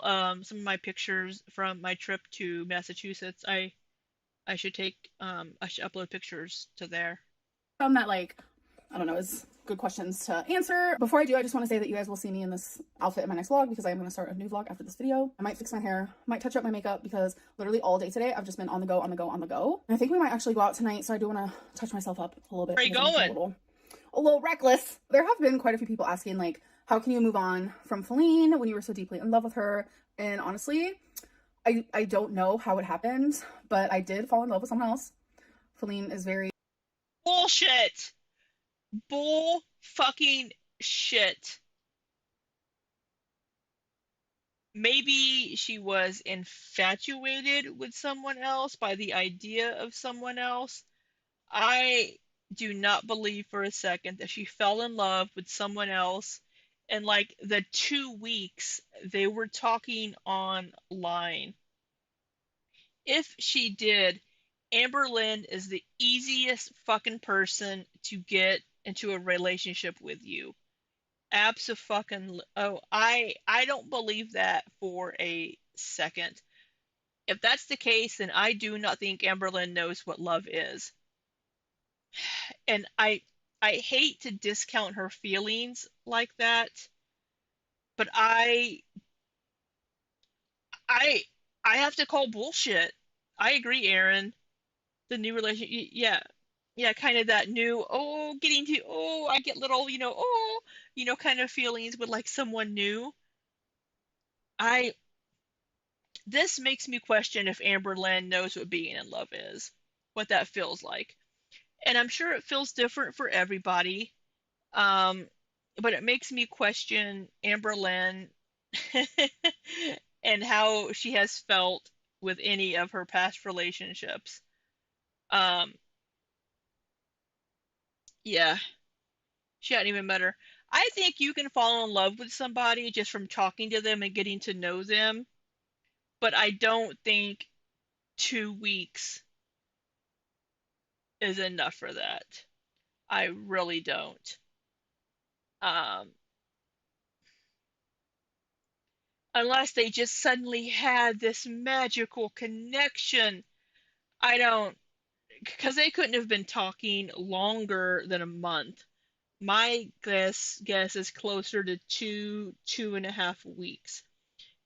some of my pictures from my trip to Massachusetts. I should upload pictures to there. Some that like, I don't know, is good questions to answer. Before I do, I just want to say that you guys will see me in this outfit in my next vlog because I am going to start a new vlog after this video. I might fix my hair, might touch up my makeup because literally all day today I've just been on the go, on the go, on the go. And I think we might actually go out tonight, so I do want to touch myself up a little bit. Where are you going? A little reckless. There have been quite a few people asking like, how can you move on from Feline when you were so deeply in love with her? And honestly, I don't know how it happened, but I did fall in love with someone else. Feline is very bullshit. Bull fucking shit. Maybe she was infatuated with someone else by the idea of someone else. I do not believe for a second that she fell in love with someone else in like the 2 weeks they were talking online. If she did, Amberlynn is the easiest fucking person to get into a relationship with you. Abso-fucking I don't believe that for a second. If that's the case, then I do not think Amberlynn knows what love is. And I hate to discount her feelings like that, but I have to call bullshit. I agree, Aaron. The new relationship, yeah, kind of that new, getting to, I get little, kind of feelings with like someone new. This makes me question if Amberlynn knows what being in love is, what that feels like. And I'm sure it feels different for everybody. But it makes me question Amberlynn and how she has felt with any of her past relationships. Yeah, she hadn't even met her. I think you can fall in love with somebody just from talking to them and getting to know them, but I don't think 2 weeks is enough for that. I really don't. Unless they just suddenly had this magical connection. I don't, because they couldn't have been talking longer than a month. My guess is closer to 2.5 weeks.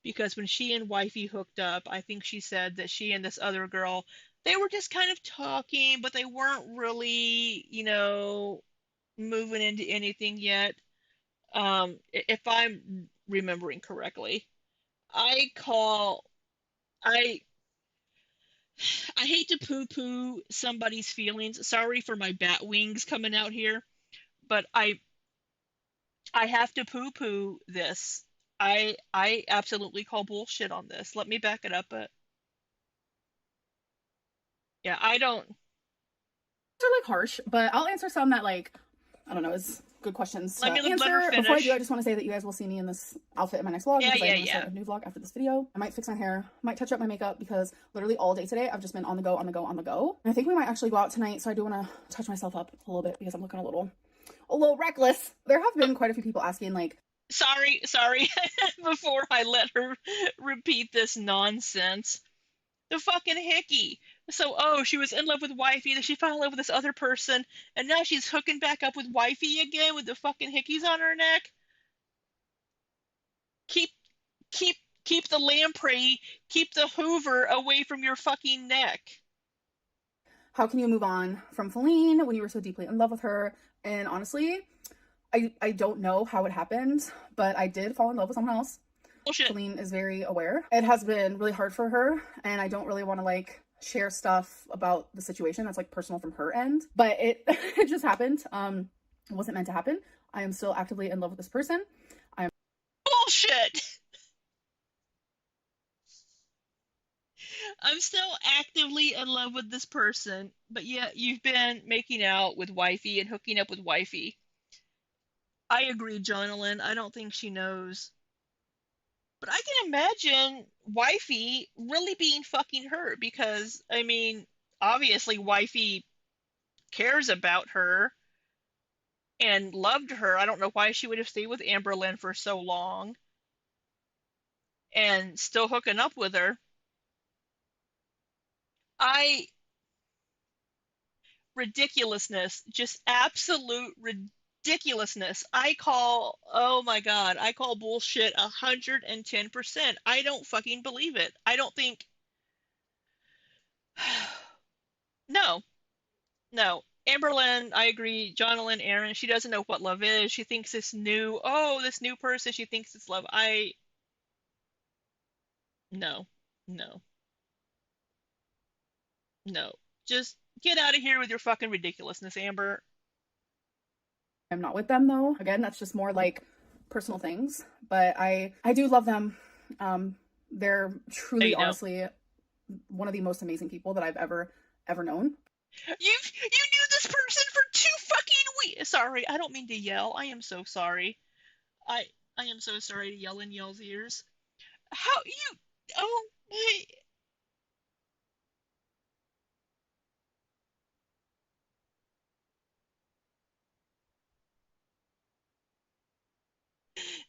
Because when she and wifey hooked up, I think she said that she and this other girl, they were just kind of talking, but they weren't really, moving into anything yet. If I'm remembering correctly. I hate to poo-poo somebody's feelings. Sorry for my bat wings coming out here, but I have to poo-poo this. I absolutely call bullshit on this. Let me back it up, but yeah, I don't. They're like harsh, but I'll answer some that like, I don't know, is good questions to answer. Let Before I do, I just want to say that you guys will see me in this outfit in my next vlog because I'm going to start a new vlog after this video. I might fix my hair, might touch up my makeup because literally all day today I've just been on the go, on the go, on the go. And I think we might actually go out tonight, so I do want to touch myself up a little bit because I'm looking a little reckless. There have been quite a few people asking like, Sorry, before I let her repeat this nonsense. The fucking hickey. So, oh, she was in love with wifey, then she fell in love with this other person, and now she's hooking back up with wifey again with the fucking hickeys on her neck. Keep, keep, keep the lamprey, keep the Hoover away from your fucking neck. How can you move on from Feline when you were so deeply in love with her? And honestly, I don't know how it happened, but I did fall in love with someone else. Bullshit. Feline is very aware. It has been really hard for her, and I don't really want to like share stuff about the situation that's like personal from her end, but it it just happened. It wasn't meant to happen. I am still actively in love with this person. Bullshit. I'm still actively in love with this person, but yet you've been making out with wifey and hooking up with wifey. I agree, Jonalyn. I don't think she knows. But I can imagine wifey really being fucking hurt because, I mean, obviously wifey cares about her and loved her. I don't know why she would have stayed with Amberlynn for so long and still hooking up with her. I ridiculousness, just absolute ridiculousness. Oh my God, I call bullshit 110%. I don't fucking believe it. I don't think, no, no. Amberlynn, I agree. Jonalyn, Aaron, she doesn't know what love is. She thinks this new person, she thinks it's love. No, no, no. Just get out of here with your fucking ridiculousness, Amber. I'm not with them though. Again, that's just more like personal things, but I do love them. They're truly, honestly, one of the most amazing people that I've ever known. You knew this person for 2 fucking weeks. Sorry, I don't mean to yell. I am so sorry. I am so sorry to yell in y'all's ears. How you? Oh my!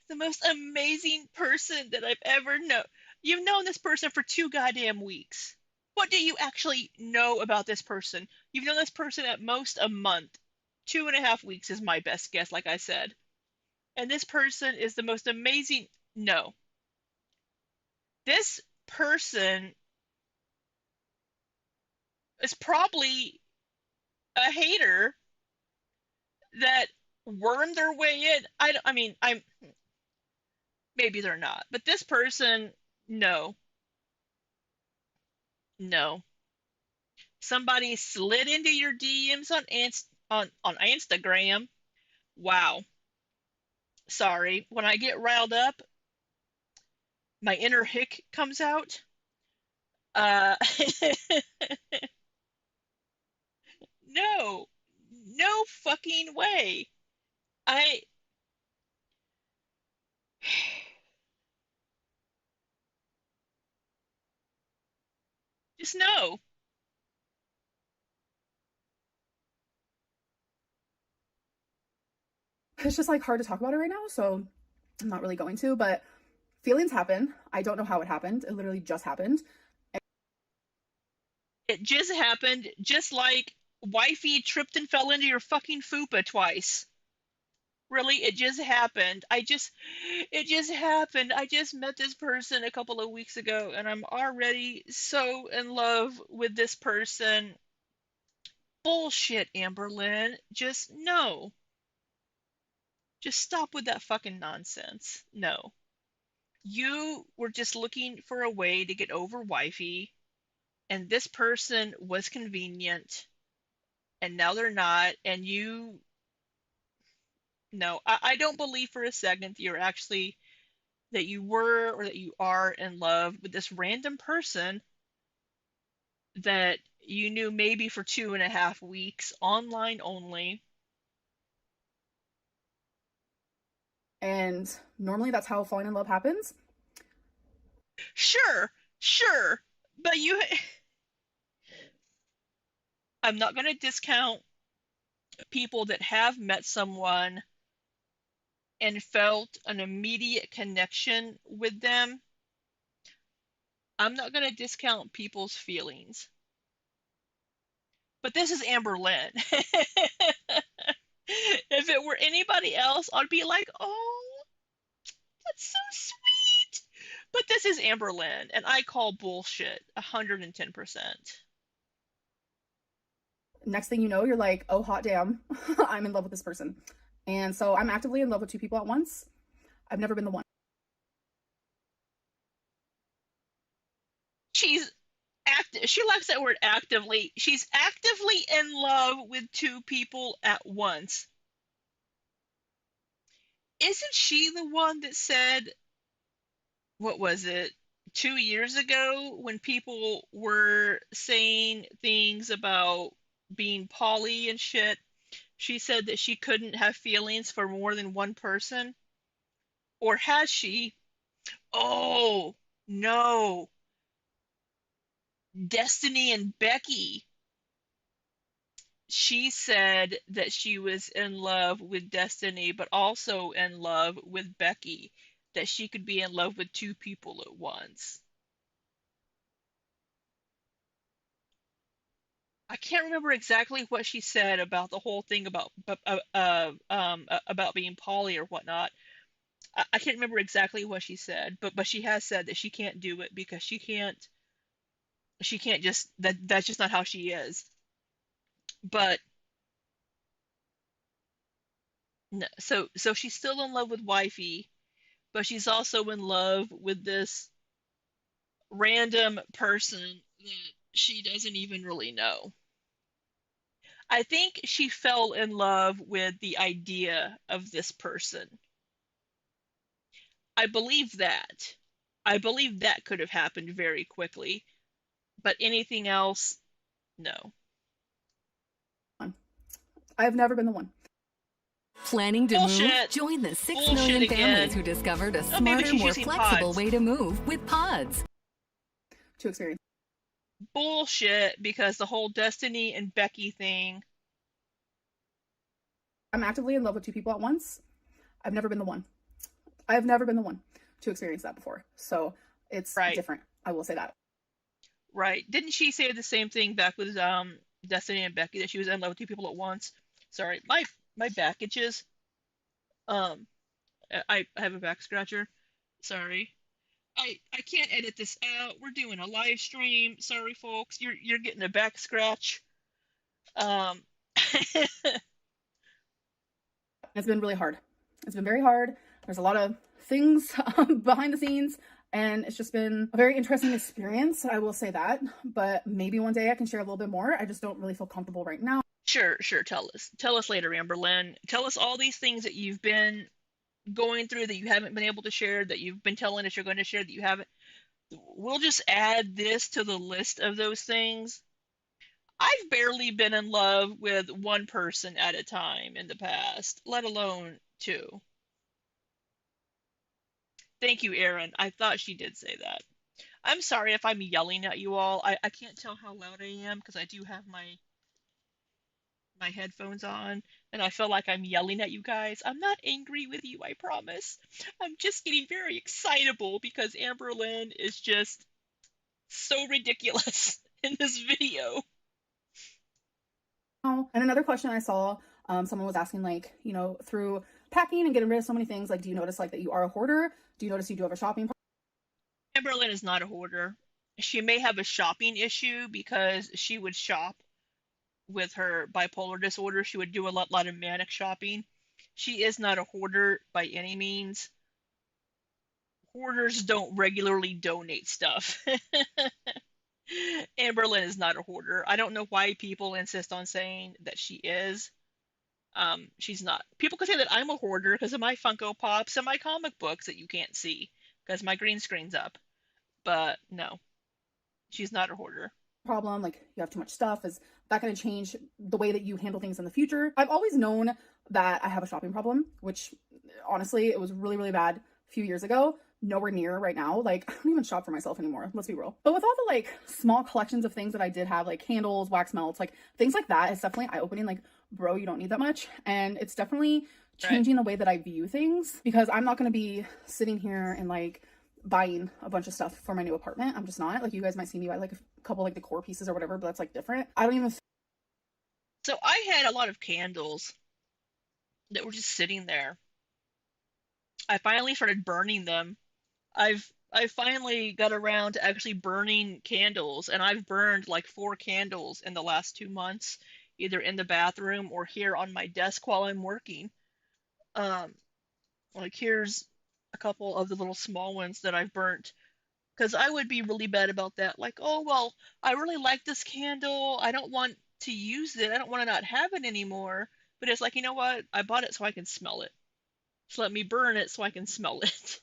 The most amazing person that I've ever known. You've known this person for 2 goddamn weeks. What do you actually know about this person? You've known this person at most a month. 2.5 weeks is my best guess, like I said. And this person is the most amazing. No. This person is probably a hater that wormed their way in. I mean, maybe they're not, but this person, no, no. Somebody slid into your DMs on Instagram. Wow. Sorry. When I get riled up, my inner hick comes out. Uh, no, no fucking way. I just no. It's just like hard to talk about it right now, so I'm not really going to, but feelings happen. I don't know how it happened. It literally just happened. It just happened, just like wifey tripped and fell into your fucking fupa twice. Really, it just happened. It just happened. I just met this person a couple of weeks ago, and I'm already so in love with this person. Bullshit, Amberlynn. Just no. Just stop with that fucking nonsense. No. You were just looking for a way to get over wifey, and this person was convenient, and now they're not, and you. No, I don't believe for a second that you were or that you are in love with this random person that you knew maybe for 2.5 weeks, online only. And normally that's how falling in love happens. Sure, but I'm not going to discount people that have met someone and felt an immediate connection with them, I'm not going to discount people's feelings. But this is Amberlynn. If it were anybody else, I'd be like, oh, that's so sweet. But this is Amberlynn, and I call bullshit 110%. Next thing you know, you're like, oh, hot damn, I'm in love with this person. And so I'm actively in love with two people at once. I've never been the one. She likes that word actively. She's actively in love with two people at once. Isn't she the one that said, what was it, 2 years ago when people were saying things about being poly and shit? She said that she couldn't have feelings for more than one person. Or has she? Oh, no. Destiny and Becky. She said that she was in love with Destiny, but also in love with Becky, that she could be in love with two people at once. I can't remember exactly what she said about the whole thing about being poly or whatnot. I can't remember exactly what she said, but she has said that she can't do it because she can't just that's just not how she is. But no, so she's still in love with wifey, but she's also in love with this random person that she doesn't even really know. I think she fell in love with the idea of this person. I believe that. I believe that could have happened very quickly, but anything else, no. I've never been the one. Planning to Bullshit. move? Join the 6 Bullshit million again. families who discovered a Oh, maybe smarter, she's more using flexible pods. way to move with Pods. To experience. Bullshit, because the whole Destiny and Becky thing. I'm actively in love with two people at once. I've never been the one. I've never been the one to experience that before. So it's Right. different. I will say that. Right. Didn't she say the same thing back with Destiny and Becky, that she was in love with two people at once? Sorry, my back itches. I have a back scratcher. Sorry. I can't edit this out. We're doing a live stream. Sorry, folks. You're getting a back scratch. It's been really hard. It's been very hard. There's a lot of things behind the scenes, and it's just been a very interesting experience. I will say that, but maybe one day I can share a little bit more. I just don't really feel comfortable right now. Sure. Tell us later, Amberlynn. Tell us all these things that you've been going through that you haven't been able to share, that you've been telling us you're going to share that you haven't. We'll just add this to the list of those things. I've barely been in love with one person at a time in the past, let alone two. Thank you, Erin. I thought she did say that. I'm sorry if I'm yelling at you all. I can't tell how loud I am because I do have my headphones on, and I feel like I'm yelling at you guys. I'm not angry with you, I promise. I'm just getting very excitable because Amberlynn is just so ridiculous in this video. And another question I saw, someone was asking, like, you know, through packing and getting rid of so many things, like, do you notice like that you are a hoarder? Do you notice you do have a shopping? Amberlynn is not a hoarder. She may have a shopping issue because she would shop with her bipolar disorder. She would do a lot of manic shopping. She is not a hoarder by any means. Hoarders don't regularly donate stuff. Amberlynn is not a hoarder. I don't know why people insist on saying that she is. She's not. People could say that I'm a hoarder because of my Funko Pops and my comic books that you can't see because my green screen's up. But no, she's not a hoarder. Problem, like you have too much stuff. Is that going to change the way that you handle things in the future? I've always known that I have a shopping problem, which honestly, it was really, really bad a few years ago. Nowhere near right now. Like, I don't even shop for myself anymore, let's be real. But with all the like small collections of things that I did have, like candles, wax melts, like things like that, it's definitely eye-opening. Like, bro, you don't need that much. And it's definitely changing the way that I view things, because I'm not going to be sitting here and like buying a bunch of stuff for my new apartment. I'm just not. Like, you guys might see me buy like a couple like decor pieces or whatever, but that's like different. I don't even. So I had a lot of candles that were just sitting there. I finally started burning them. I finally got around to actually burning candles, and I've burned like 4 candles in the last 2 months, either in the bathroom or here on my desk while I'm working. Um, like here's a couple of the little small ones that I've burnt, because I would be really bad about that. Like, oh well, I really like this candle. I don't want to use it. I don't want to not have it anymore. But it's like, you know what? I bought it so I can smell it. So let me burn it so I can smell it.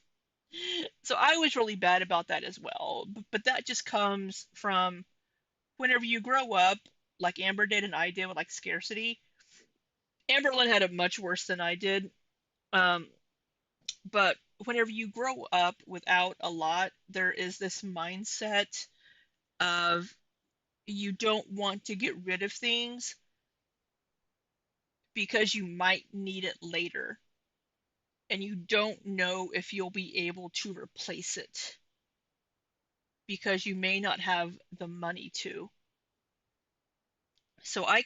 So I was really bad about that as well. But that just comes from whenever you grow up, like Amber did and I did with like scarcity. Amberlynn had it much worse than I did. Um, but whenever you grow up without a lot, there is this mindset of you don't want to get rid of things because you might need it later. And you don't know if you'll be able to replace it because you may not have the money to. So I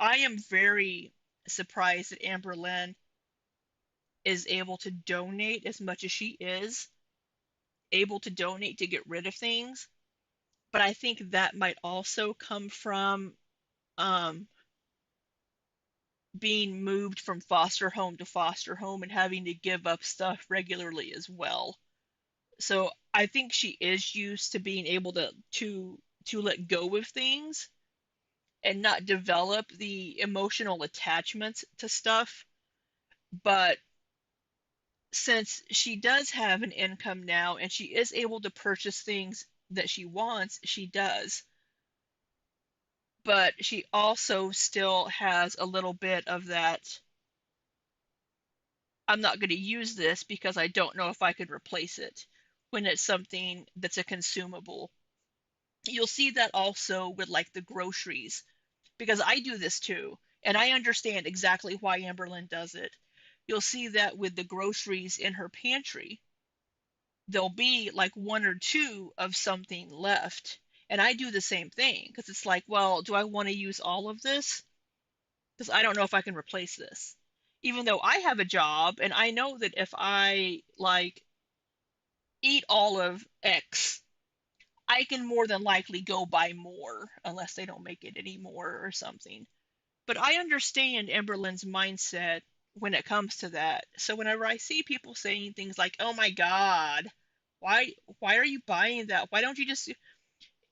am very surprised that Amberlynn is able to donate as much as she is, able to donate to get rid of things. But I think that might also come from um, being moved from foster home to foster home and having to give up stuff regularly as well. So I think she is used to being able to let go of things and not develop the emotional attachments to stuff. But since she does have an income now and she is able to purchase things that she wants, she does. But she also still has a little bit of that, I'm not going to use this because I don't know if I could replace it when it's something that's a consumable. You'll see that also with like the groceries, because I do this too, and I understand exactly why Amberlynn does it. You'll see that with the groceries in her pantry, there'll be like one or two of something left. And I do the same thing because it's like, well, do I want to use all of this? Because I don't know if I can replace this. Even though I have a job and I know that if I like eat all of X, I can more than likely go buy more unless they don't make it anymore or something. But I understand Amberlynn's mindset when it comes to that. So whenever I see people saying things like, "Oh my God, why are you buying that? Why don't you just?"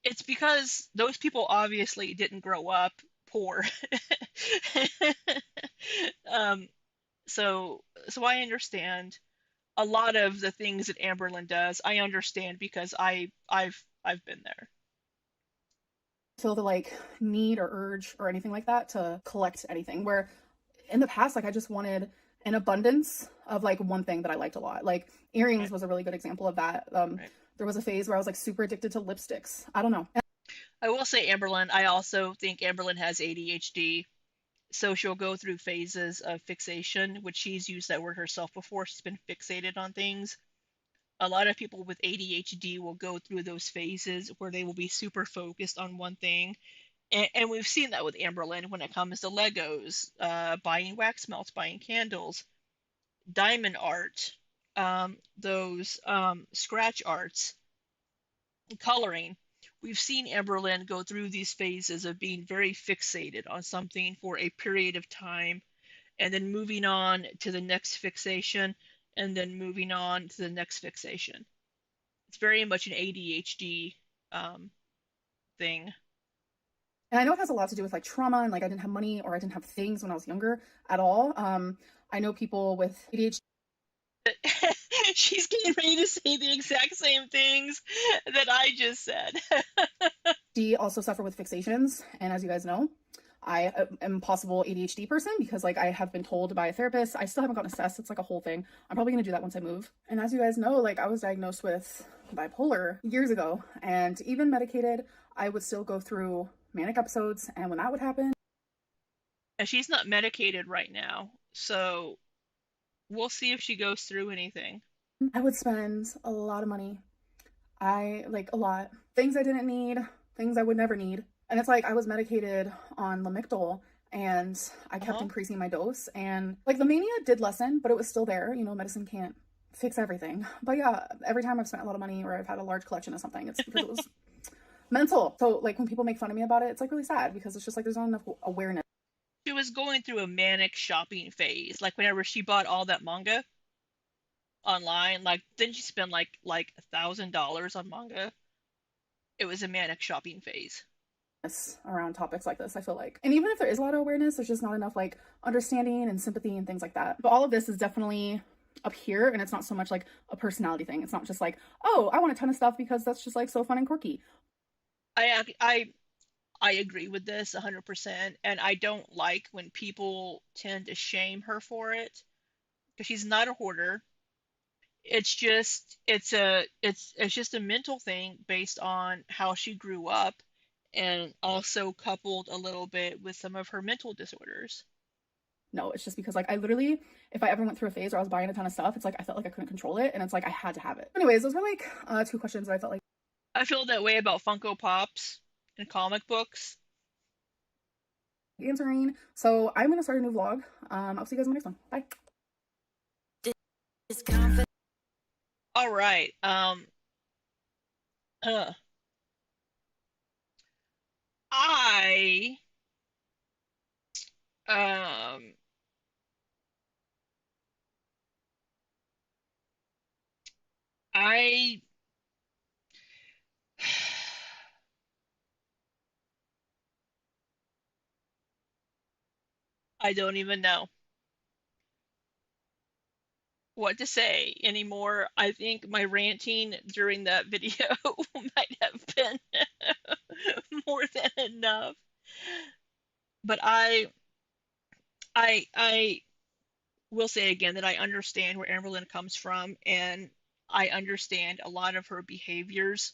It's because those people obviously didn't grow up poor. um, so I understand a lot of the things that Amberlynn does. I understand because I've been there. Feel the like need or urge or anything like that to collect anything, where in the past, like, I just wanted an abundance of like one thing that I liked a lot. Like earrings was a really good example of that. There was a phase where I was like super addicted to lipsticks. I don't know. I will say Amberlynn, I also think Amberlynn has ADHD. So she'll go through phases of fixation, which she's used that word herself before. She's been fixated on things. A lot of people with ADHD will go through those phases where they will be super focused on one thing. And we've seen that with Amberlynn when it comes to Legos, buying wax melts, buying candles, diamond art, those scratch arts, coloring. We've seen Amberlynn go through these phases of being very fixated on something for a period of time and then moving on to the next fixation and then moving on to the next fixation. It's very much an ADHD thing. And I know it has a lot to do with like trauma and like I didn't have money or I didn't have things when I was younger at all. I know people with ADHD. She's getting ready to say the exact same things that I just said. She also suffer with fixations, and as you guys know, I am a possible ADHD person because like I have been told by a therapist. I still haven't gotten assessed. It's like a whole thing. I'm probably gonna do that once I move. And as you guys know, like I was diagnosed with bipolar years ago, and even medicated, I would still go through manic episodes, and when that would happen. And she's not medicated right now, so We'll see if she goes through anything. I would spend a lot of money. Like a lot. Things I didn't need, things I would never need. And it's like I was medicated on Lamictal and I kept increasing my dose. And like the mania did lessen, but it was still there. You know, medicine can't fix everything. But yeah, every time I've spent a lot of money or I've had a large collection of something, it's because it was mental. So like when people make fun of me about it, it's like really sad because it's just like there's not enough awareness. She was going through a manic shopping phase. Like whenever she bought all that manga online, like didn't she spend like $1,000 on manga? It was a manic shopping phase around topics like this, I feel like. And even if there is a lot of awareness, there's just not enough like understanding and sympathy and things like that. But all of this is definitely up here, and it's not so much like a personality thing. It's not just like, oh, I want a ton of stuff because that's just like so fun and quirky. I agree with this 100%, and I don't like when people tend to shame her for it because she's not a hoarder. It's just it's just a mental thing based on how she grew up and also coupled a little bit with some of her mental disorders. No, it's just because like I literally, if I ever went through a phase where I was buying a ton of stuff, it's like I felt like I couldn't control it, and it's like I had to have it. Anyways, those were like 2 questions that I felt like. I feel that way about Funko Pops and comic books. Answering. So I'm gonna start a new vlog. I'll see you guys in the next one. Bye. All right. I I I don't even know what to say anymore. I think my ranting during that video might have been more than enough. But I will say again that I understand where Amberlynn comes from, and I understand a lot of her behaviors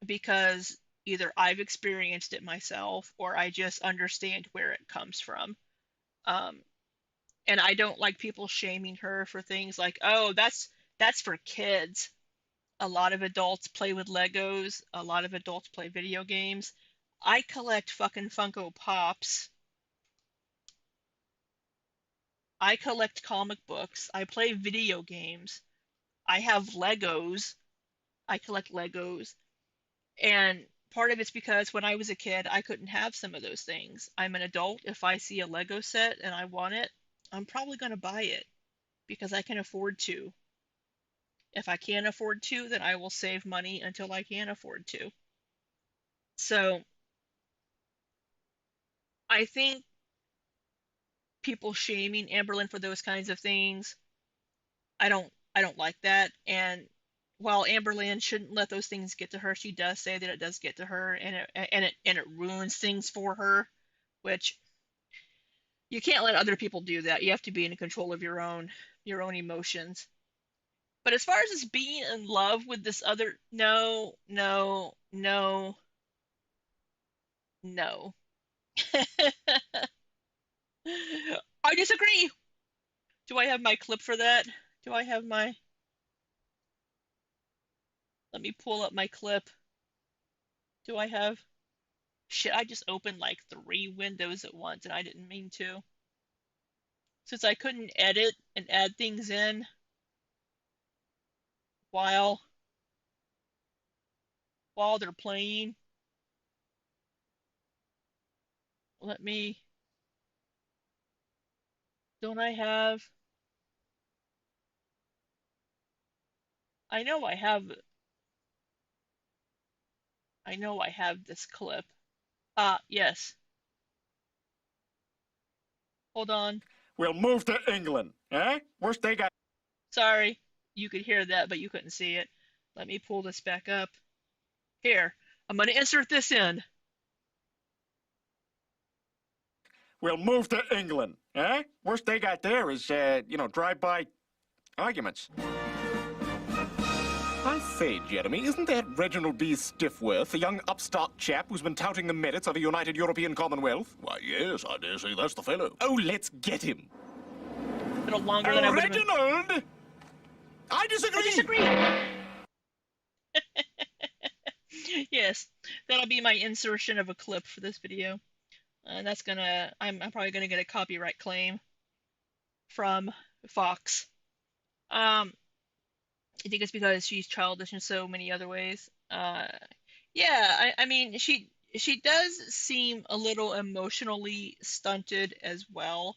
because either I've experienced it myself or I just understand where it comes from. And I don't like people shaming her for things like, oh, that's for kids. A lot of adults play with Legos. A lot of adults play video games. I collect fucking Funko Pops. I collect comic books. I play video games. I have Legos. I collect Legos. And part of it's because when I was a kid, I couldn't have some of those things. I'm an adult. If I see a Lego set and I want it, I'm probably going to buy it because I can afford to. If I can't afford to, then I will save money until I can afford to. So I think people shaming Amberlynn for those kinds of things, I don't like that. And while Amberlynn shouldn't let those things get to her, she does say that it does get to her, and it ruins things for her, which you can't let other people do that. You have to be in control of your own emotions. But as far as this being in love with this other, no. I disagree. Do I have my clip for that? Do I have my... Let me pull up my clip. Do I have... Shit, I just opened like 3 windows at once and I didn't mean to. Since I couldn't edit and add things in while they're playing, let me... Don't I have... I know I have this clip. Yes. Hold on. We'll move to England, eh? Worst they got. Sorry, you could hear that, but you couldn't see it. Let me pull this back up. Here, I'm going to insert this in. We'll move to England, eh? Worst they got there is, drive-by arguments. I say, Jeremy, isn't that Reginald B. Stiffworth, the young upstart chap who's been touting the merits of a united European Commonwealth? Why, yes, I dare say that's the fellow. Oh, let's get him. little longer than I would have been. Reginald! I disagree! I disagree! Yes, that'll be my insertion of a clip for this video. And that's gonna, I'm probably gonna get a copyright claim from Fox. I think it's because she's childish in so many other ways. Yeah, I mean, she does seem a little emotionally stunted as well.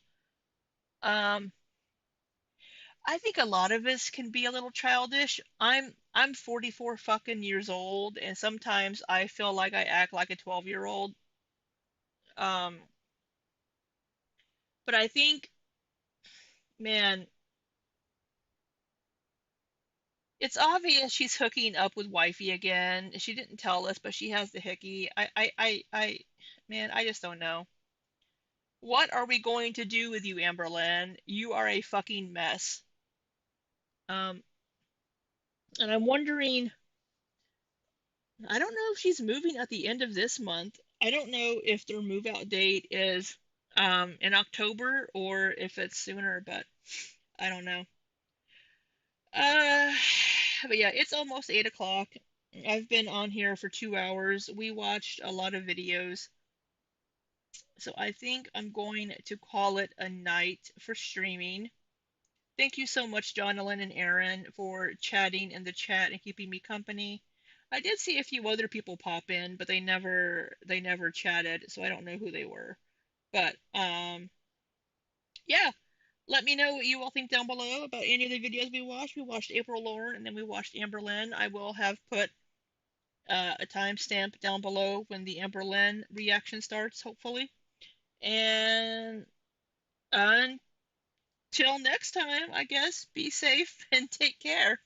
I think a lot of us can be a little childish. I'm 44 fucking years old, and sometimes I feel like I act like a 12-year-old. Um, but I think, man, it's obvious she's hooking up with wifey again. She didn't tell us, but she has the hickey. Man, I just don't know. What are we going to do with you, Amberlynn? You are a fucking mess. Um, and I'm wondering, I don't know if she's moving at the end of this month. I don't know if their move out date is in October or if it's sooner, but I don't know. Uh, but yeah, it's almost 8 o'clock. I've been on here for 2 hours. We watched a lot of videos. So I think I'm going to call it a night for streaming. Thank you so much, Jonalyn and Aaron, for chatting in the chat and keeping me company. I did see a few other people pop in, but they never chatted, so I don't know who they were. But yeah, let me know what you all think down below about any of the videos we watched. We watched April Lauren and then we watched Amberlynn. I will have put a timestamp down below when the Amberlynn reaction starts, hopefully. And until next time, I guess, be safe and take care.